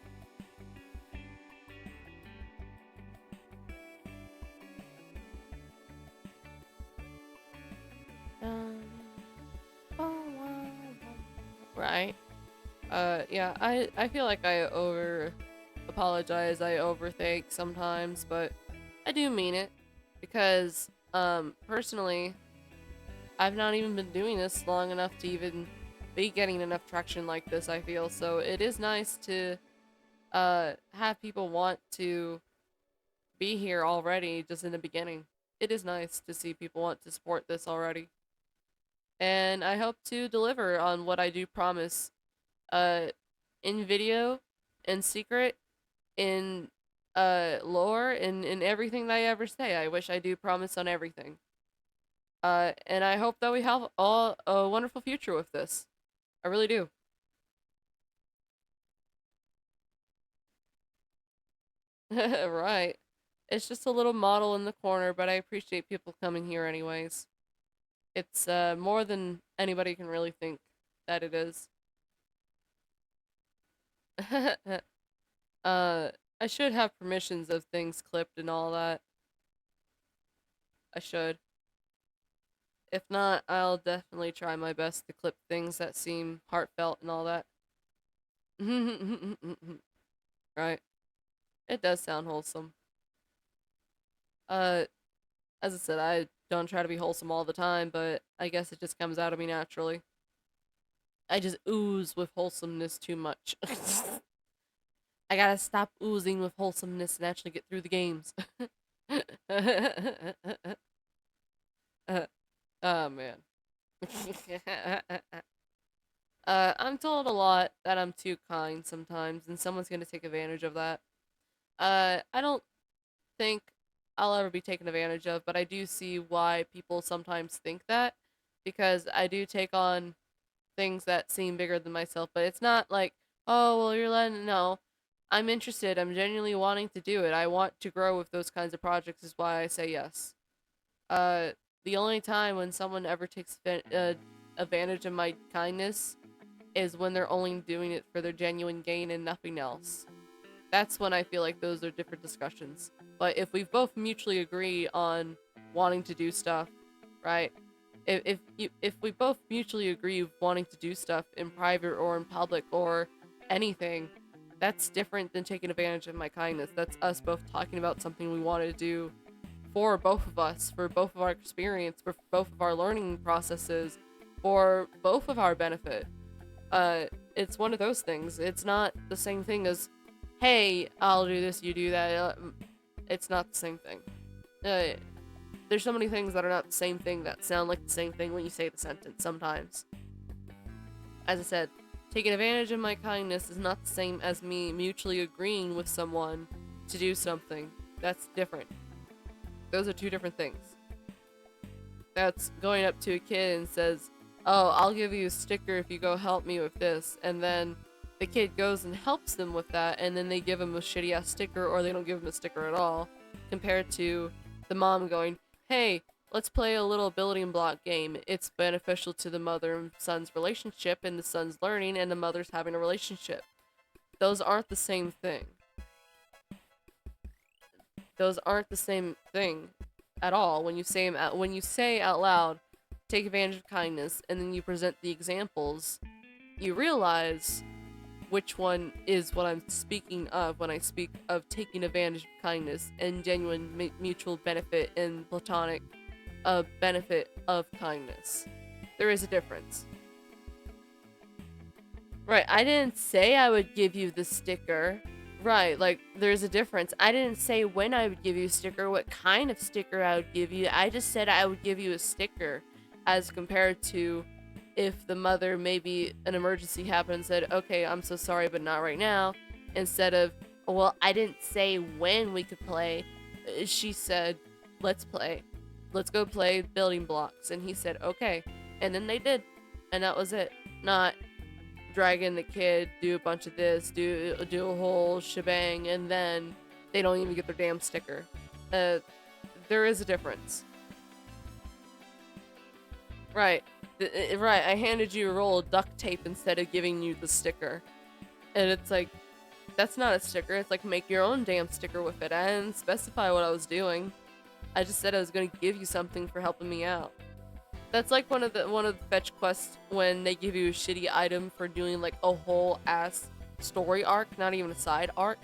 Right. Yeah, I feel like I over apologize, I overthink sometimes, but I do mean it because personally, I've not even been doing this long enough to even be getting enough traction like this, I feel. So it is nice to have people want to be here already just in the beginning. It is nice to see people want to support this already. And I hope to deliver on what I do promise uh in video, in secret, in lore, in everything that I ever say. I wish I do promise on everything. And I hope that we have all a wonderful future with this. I really do. Right. It's just a little model in the corner, but I appreciate people coming here anyways. It's more than anybody can really think that it is. uh I should have permissions of things clipped and all that. I should. If not, I'll definitely try my best to clip things that seem heartfelt and all that. Right. It does sound wholesome. Uh, as I said, I don't try to be wholesome all the time, but I guess it just comes out of me naturally. I just ooze with wholesomeness too much. I gotta stop oozing with wholesomeness and actually get through the games. Oh man. I'm told a lot that I'm too kind sometimes, and someone's gonna take advantage of that. I don't think I'll ever be taken advantage of, but I do see why people sometimes think that, because I do take on things that seem bigger than myself, but it's not like, oh, well, you're letting, no. I'm interested. I'm genuinely wanting to do it. I want to grow with those kinds of projects, is why I say yes. Uh, the only time when someone ever takes advantage of my kindness is when they're only doing it for their genuine gain and nothing else. That's when I feel like those are different discussions. But if we both mutually agree on wanting to do stuff, right? If we both mutually agree wanting to do stuff in private or in public or anything, that's different than taking advantage of my kindness. That's us both talking about something we want to do for both of us, for both of our experience, for both of our learning processes, for both of our benefit. Uh, it's one of those things. It's not the same thing as, hey, I'll do this, you do that. It's not the same thing. Uh, there's so many things that are not the same thing that sound like the same thing when you say the sentence sometimes. As I said, taking advantage of my kindness is not the same as me mutually agreeing with someone to do something. That's different. Those are two different things. That's going up to a kid and says, oh, I'll give you a sticker if you go help me with this. And then the kid goes and helps them with that, and then they give him a shitty ass sticker, or they don't give him a sticker at all, compared to the mom going, hey, let's play a little building block game. It's beneficial to the mother and son's relationship, and the son's learning, and the mother's having a relationship. Those aren't the same thing. Those aren't the same thing at all. When you say out loud, take advantage of kindness, and then you present the examples, you realize which one is what I'm speaking of when I speak of taking advantage of kindness and genuine mutual benefit and platonic benefit of kindness. There is a difference. Right, I didn't say I would give you the sticker. Right, like, there's a difference. I didn't say when I would give you a sticker, what kind of sticker I would give you. I just said I would give you a sticker, as compared to if the mother, maybe an emergency happened and said, okay, I'm so sorry, but not right now. Instead of, well, I didn't say when we could play. She said, let's play. Let's go play building blocks. And he said, okay. And then they did. And that was it. Not dragging the kid, do a bunch of this, do a whole shebang, and then they don't even get their damn sticker. There is a difference. Right. Right, I handed you a roll of duct tape instead of giving you the sticker. And it's like, that's not a sticker. It's like, make your own damn sticker with it. I didn't specify what I was doing. I just said I was going to give you something for helping me out. That's like one of the fetch quests when they give you a shitty item for doing like a whole ass story arc, not even a side arc,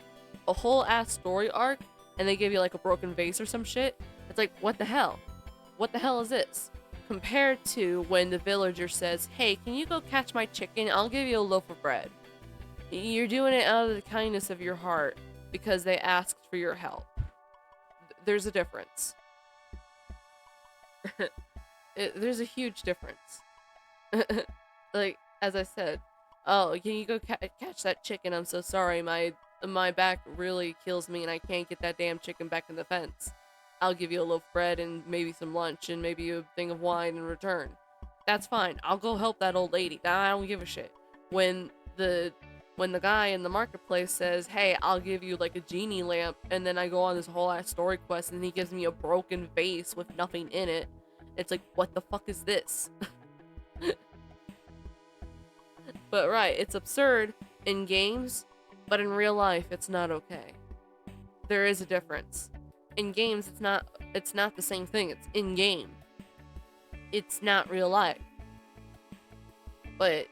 a whole ass story arc, and they give you like a broken vase or some shit. It's like, what the hell? What the hell is this? Compared to when the villager says, hey, can you go catch my chicken? I'll give you a loaf of bread. You're doing it out of the kindness of your heart because they asked for your help. There's a difference. There's a huge difference. Like, as I said, oh, can you go catch that chicken? I'm so sorry. My back really kills me and I can't get that damn chicken back in the fence. I'll give you a loaf of bread and maybe some lunch and maybe a thing of wine in return. That's fine. I'll go help that old lady. I don't give a shit. When the guy in the marketplace says, hey, I'll give you like a genie lamp, and then I go on this whole ass story quest and he gives me a broken vase with nothing in it, it's like, what the fuck is this? But right, it's absurd in games, but in real life, it's not okay. There is a difference. In games, it's not the same thing. It's in game. It's not real life. But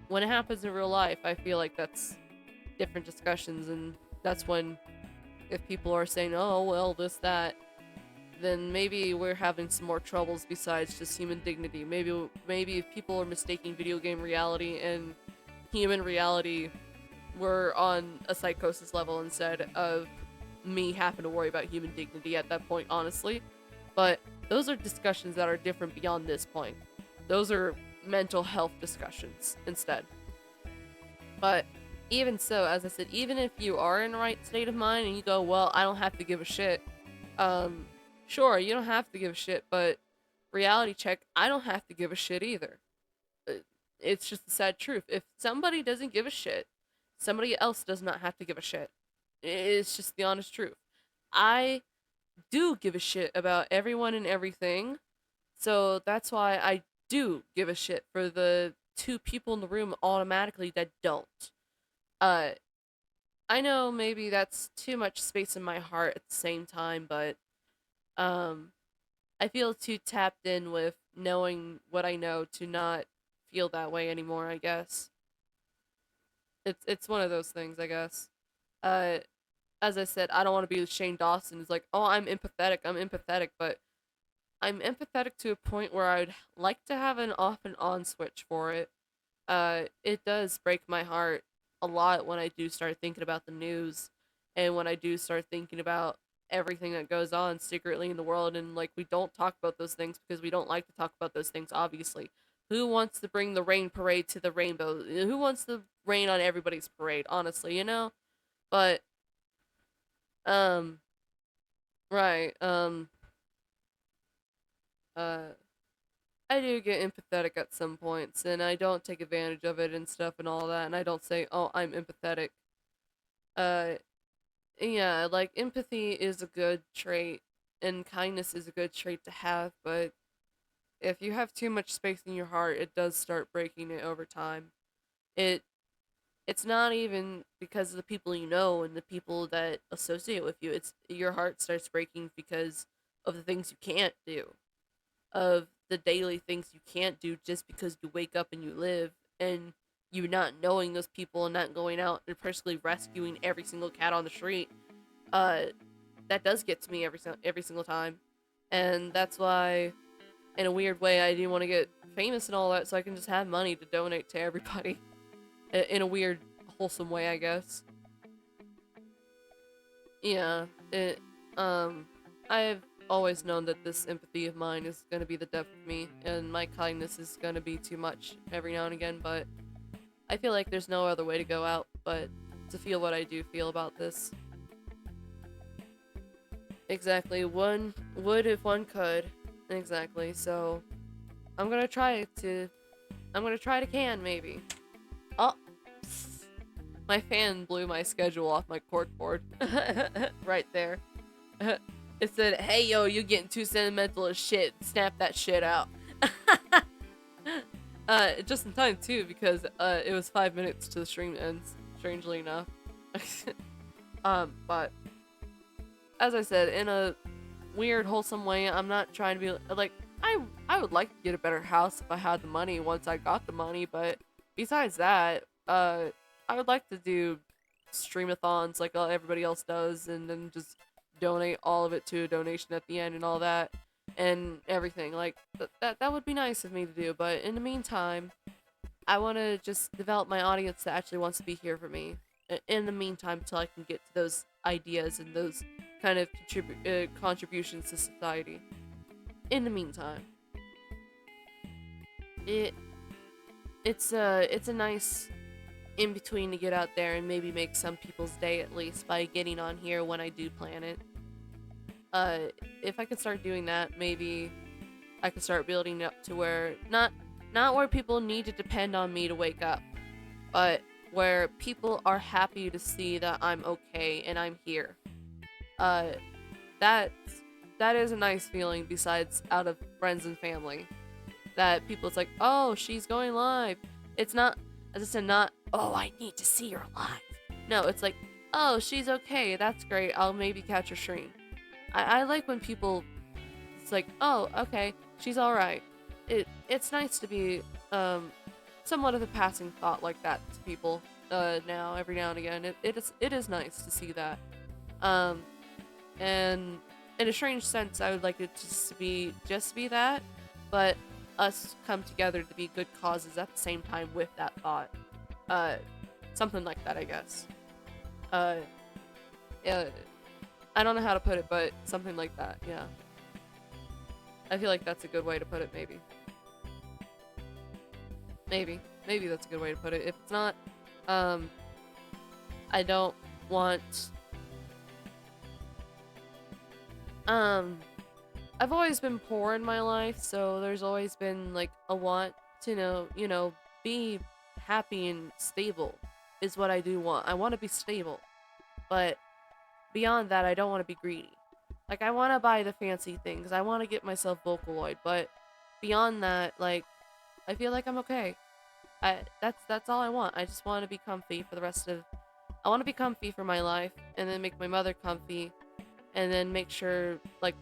when it happens in real life, I feel like that's different discussions, and that's when, if people are saying, oh, well, this, that, then maybe we're having some more troubles besides just human dignity. Maybe if people are mistaking video game reality and human reality, we're on a psychosis level instead of me having to worry about human dignity at that point, honestly. But those are discussions that are different beyond this point. Those are mental health discussions instead. But even so, as I said, even if you are in the right state of mind and you go, well, I don't have to give a shit, Um, sure, you don't have to give a shit, but reality check, I don't have to give a shit either. Uh, It's just the sad truth. If somebody doesn't give a shit, somebody else does not have to give a shit. It's just the honest truth. I do give a shit about everyone and everything, so that's why I do give a shit for the two people in the room automatically that don't. Uh, I know maybe that's too much space in my heart at the same time, but um, I feel too tapped in with knowing what I know to not feel that way anymore, I guess. It's one of those things, I guess. Uh as I said, I don't want to be Shane Dawson. It's like, "Oh, I'm empathetic, but I'm empathetic to a point where I'd like to have an off and on switch for it." It does break my heart a lot when I do start thinking about the news and when I do start thinking about everything that goes on secretly in the world, and like we don't talk about those things because we don't like to talk about those things, obviously. Who wants to bring the rain parade to the rainbow? Who wants to rain on everybody's parade, honestly, you know? But um right, uh I do get empathetic at some points, and I don't take advantage of it and stuff and all that, and I don't say, "Oh, I'm empathetic." Uh, yeah, like empathy is a good trait, and kindness is a good trait to have, but if you have too much space in your heart, it does start breaking it over time. It it's not even because of the people you know and the people that associate with you. It's your heart starts breaking because of the things you can't do, of the daily things you can't do just because you wake up and you live, and you not knowing those people and not going out and personally rescuing every single cat on the street. uh that does get to me every single time, and that's why in a weird way I do want to get famous and all that so I can just have money to donate to everybody in a weird wholesome way, I guess. Yeah, it I've always known that this empathy of mine is going to be the death of me, and my kindness is going to be too much every now and again, but I feel like there's no other way to go out but to feel what I do feel about this. Exactly. One would if one could. Exactly. So I'm gonna try to. I'm gonna try to can maybe. Oh, psst. My fan blew my schedule off my corkboard. Right there. It said, "Hey yo, you getting too sentimental as shit. Snap that shit out." Just in time too because it was 5 minutes to the stream ends. Strangely enough. But as I said, in a weird, wholesome way, I'm not trying to be like I would like to get a better house if I had the money once I got the money, but besides that, I would like to do streamathons like everybody else does, and then just donate all of it to a donation at the end and all that and everything. Like that would be nice of me to do, but in the meantime, I want to just develop my audience that actually wants to be here for me. In the meantime, till I can get to those ideas and those kind of contributions to society. In the meantime, it it's a nice in between to get out there and maybe make some people's day at least by getting on here when I do plan it. Uh, if I could start doing that, maybe I could start building up to where not where people need to depend on me to wake up, but where people are happy to see that I'm okay and I'm here. Uh, that that is a nice feeling. Besides, out of friends and family, that people's like, oh, she's going live. It's not, as I said, not, oh, I need to see her live. No, it's like, oh, she's okay. That's great. I'll maybe catch her stream. I like when people, it's like, oh, okay, she's all right. It's nice to be somewhat of a passing thought like that to people now every now and again. It is nice to see that. Um, and in a strange sense, I would like it just to be that, but us come together to be good causes at the same time with that thought. Uh, Something like that, I guess. Uh, yeah, I don't know how to put it, but something like that. Yeah, I feel like that's a good way to put it. Maybe that's a good way to put it. If it's not, um, I don't want Um, I've always been poor in my life, so there's always been like a want to be happy and stable is what I do want. I want to be stable, but beyond that, I don't want to be greedy. Like I want to buy the fancy things. I want to get myself Vocaloid, but beyond that, like I feel like I'm okay. That's all I want. I just want to be comfy for the rest of. I want to be comfy for my life, and then make my mother comfy, and then make sure like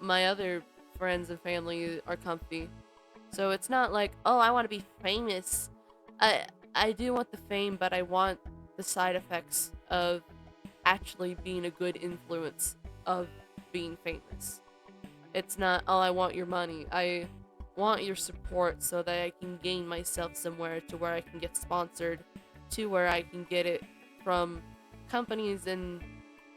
my other friends and family are comfy. So it's not like, oh, I want to be famous. I I do want the fame, but I want the side effects of actually being a good influence of being famous. It's not, oh, I want your money. I want your support so that I can gain myself somewhere to where I can get sponsored, to where I can get it from companies and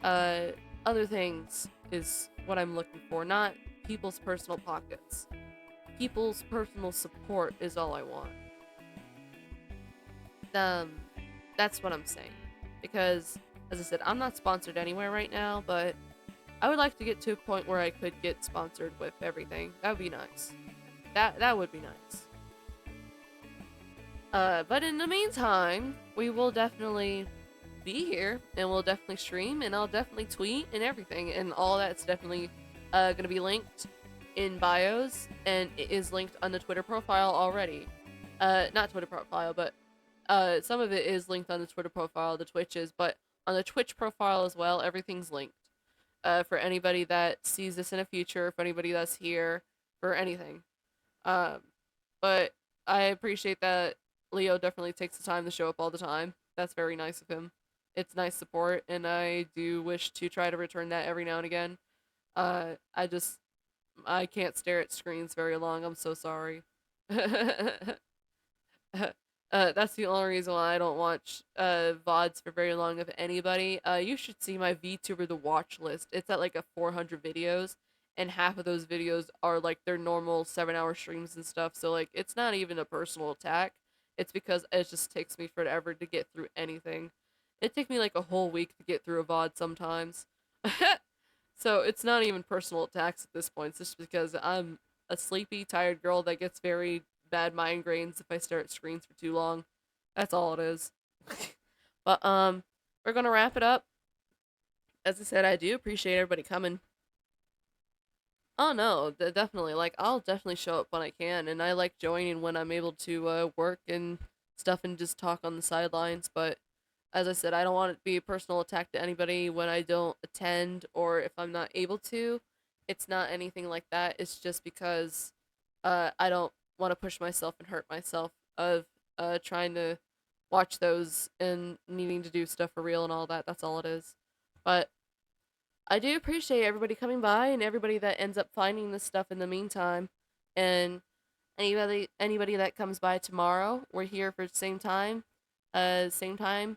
uh, other things is what I'm looking for, not people's personal pockets. People's personal support is all I want. Um, that's what I'm saying. Because, as I said, I'm not sponsored anywhere right now, but I would like to get to a point where I could get sponsored with everything. That would be nice. That would be nice. But in the meantime, we will definitely be here, and we'll definitely stream, and I'll definitely tweet and everything, and all that's definitely gonna be linked in bios, and it is linked on the Twitter profile already. Not Twitter profile, but some of it is linked on the Twitter profile, the Twitches, but on the Twitch profile as well, everything's linked. For anybody that sees this in the future, for anybody that's here, for anything. Um, but I appreciate that Leo definitely takes the time to show up all the time. That's very nice of him. It's nice support, and I do wish to try to return that every now and again. I can't stare at screens very long. I'm so sorry. That's the only reason why I don't watch VODs for very long of anybody. You should see my VTuber The Watch list. It's at like a 400 videos, and half of those videos are like their normal 7-hour streams and stuff. So like it's not even a personal attack. It's because it just takes me forever to get through anything. It takes me like a whole week to get through a VOD sometimes. So it's not even personal attacks at this point. It's just because I'm a sleepy, tired girl that gets very bad migraines if I stare at screens for too long. That's all it is. But we're gonna wrap it up. As I said, I do appreciate everybody coming. Oh no, definitely. Like I'll definitely show up when I can, and I like joining when I'm able to work and stuff and just talk on the sidelines. But as I said, I don't want it to be a personal attack to anybody when I don't attend or if I'm not able to. It's not anything like that. It's just because I don't want to push myself and hurt myself of trying to watch those and needing to do stuff for real and all that. That's all it is. But I do appreciate everybody coming by and everybody that ends up finding this stuff in the meantime. And anybody that comes by tomorrow, we're here for the same time. Same time,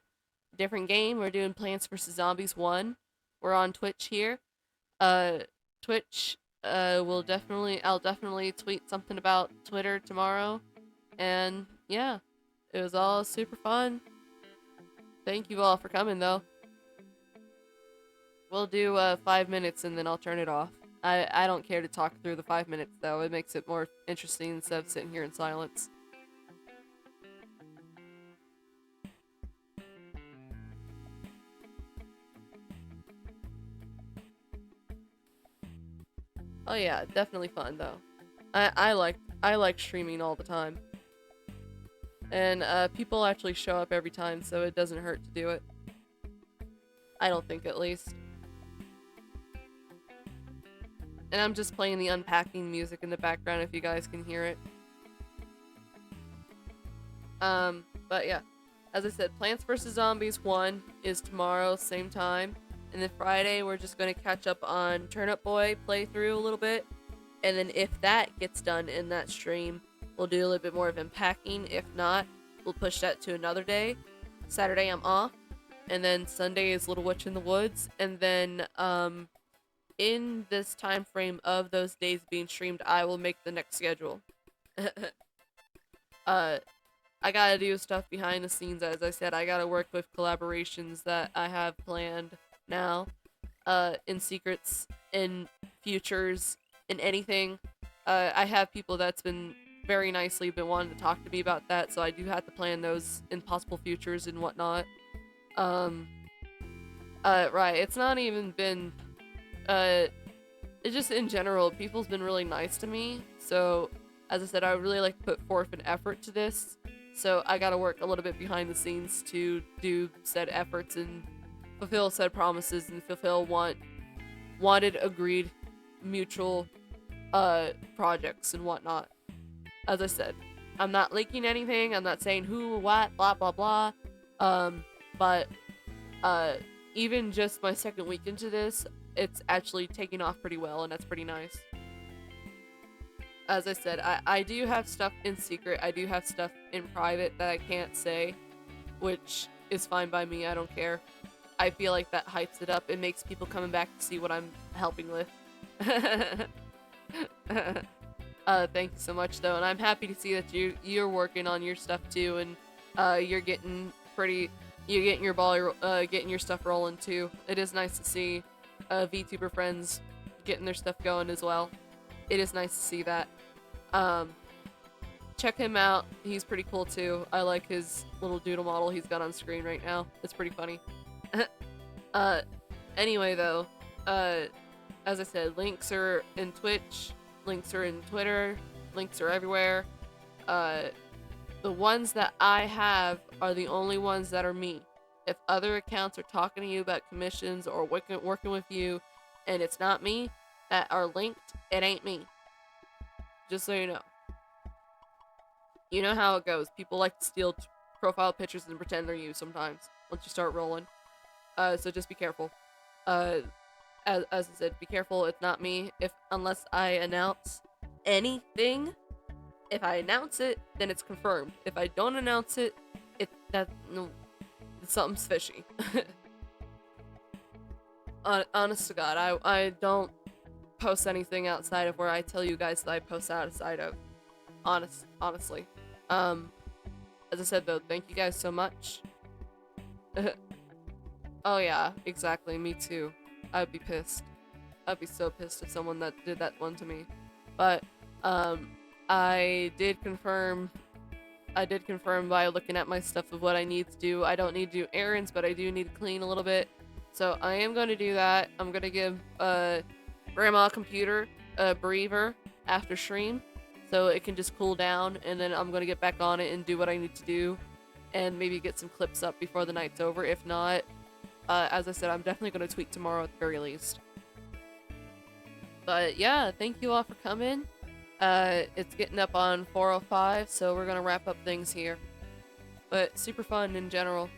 different game. We're doing Plants vs Zombies 1. We're on Twitch here. Uh Twitch will definitely I'll definitely tweet something about Twitter tomorrow. And yeah, it was all super fun. Thank you all for coming though. We'll do 5 minutes and then I'll turn it off. I don't care to talk through the 5 minutes though. It makes it more interesting instead of sitting here in silence. Oh yeah, definitely fun though. I like streaming all the time. And people actually show up every time, so it doesn't hurt to do it. I don't think, at least. And I'm just playing the Unpacking music in the background if you guys can hear it. But yeah. As I said, Plants vs. Zombies 1 is tomorrow, same time. And then Friday, we're just going to catch up on Turnip Boy playthrough a little bit. And then if that gets done in that stream, we'll do a little bit more of Unpacking. If not, we'll push that to another day. Saturday, I'm off. And then Sunday is Little Witch in the Woods. And then, in this time frame of those days being streamed, I will make the next schedule. uh, I gotta do stuff behind the scenes, as I said. I gotta work with collaborations that I have planned now. in secrets, in futures, in anything. I have people that's been very nicely been wanting to talk to me about that, so I do have to plan those in possible futures and whatnot. Um, right, it's not even been, uh, it's just in general, people's been really nice to me, so as I said, I would really like to put forth an effort to this, so I gotta work a little bit behind the scenes to do said efforts and fulfill said promises and fulfill wanted, agreed, mutual projects and whatnot. As I said, I'm not leaking anything. I'm not saying who, what, blah blah blah. Um, but uh, even just my second week into this, it's actually taking off pretty well, and that's pretty nice. As I said, I do have stuff in secret. I do have stuff in private that I can't say, which is fine by me. I don't care. I feel like that hypes it up. It makes people coming back to see what I'm helping with. Thank you so much though, and I'm happy to see that you're working on your stuff too, and you're getting you're getting your getting your stuff rolling too. It is nice to see VTuber friends getting their stuff going as well. It is nice to see that. Um, check him out. He's pretty cool too. I like his little doodle model he's got on screen right now. It's pretty funny. uh, anyway though, as I said, links are in Twitch, links are in Twitter, links are everywhere. The ones that I have are the only ones that are me. If other accounts are talking to you about commissions or working with you, and it's not me that are linked, it ain't me. Just so you know. You know how it goes. People like to steal profile pictures and pretend they're you sometimes once you start rolling. So just be careful. As I said, be careful. It's not me. Unless I announce anything, if I announce it, then it's confirmed. If I don't announce it, no, something's fishy. Honest to God, I don't post anything outside of where I tell you guys that I post outside of. Honestly. As I said though, thank you guys so much. Oh yeah, exactly. Me too. I'd be pissed. I'd be so pissed if someone that did that one to me. But I did confirm by looking at my stuff of what I need to do. I don't need to do errands, but I do need to clean a little bit. So I am going to do that. I'm going to give Grandma computer a breather after stream so it can just cool down, and then I'm going to get back on it and do what I need to do and maybe get some clips up before the night's over. If not, as I said, I'm definitely going to tweet tomorrow at the very least. But yeah, thank you all for coming. It's getting up on 4:05, so we're going to wrap up things here. But super fun in general.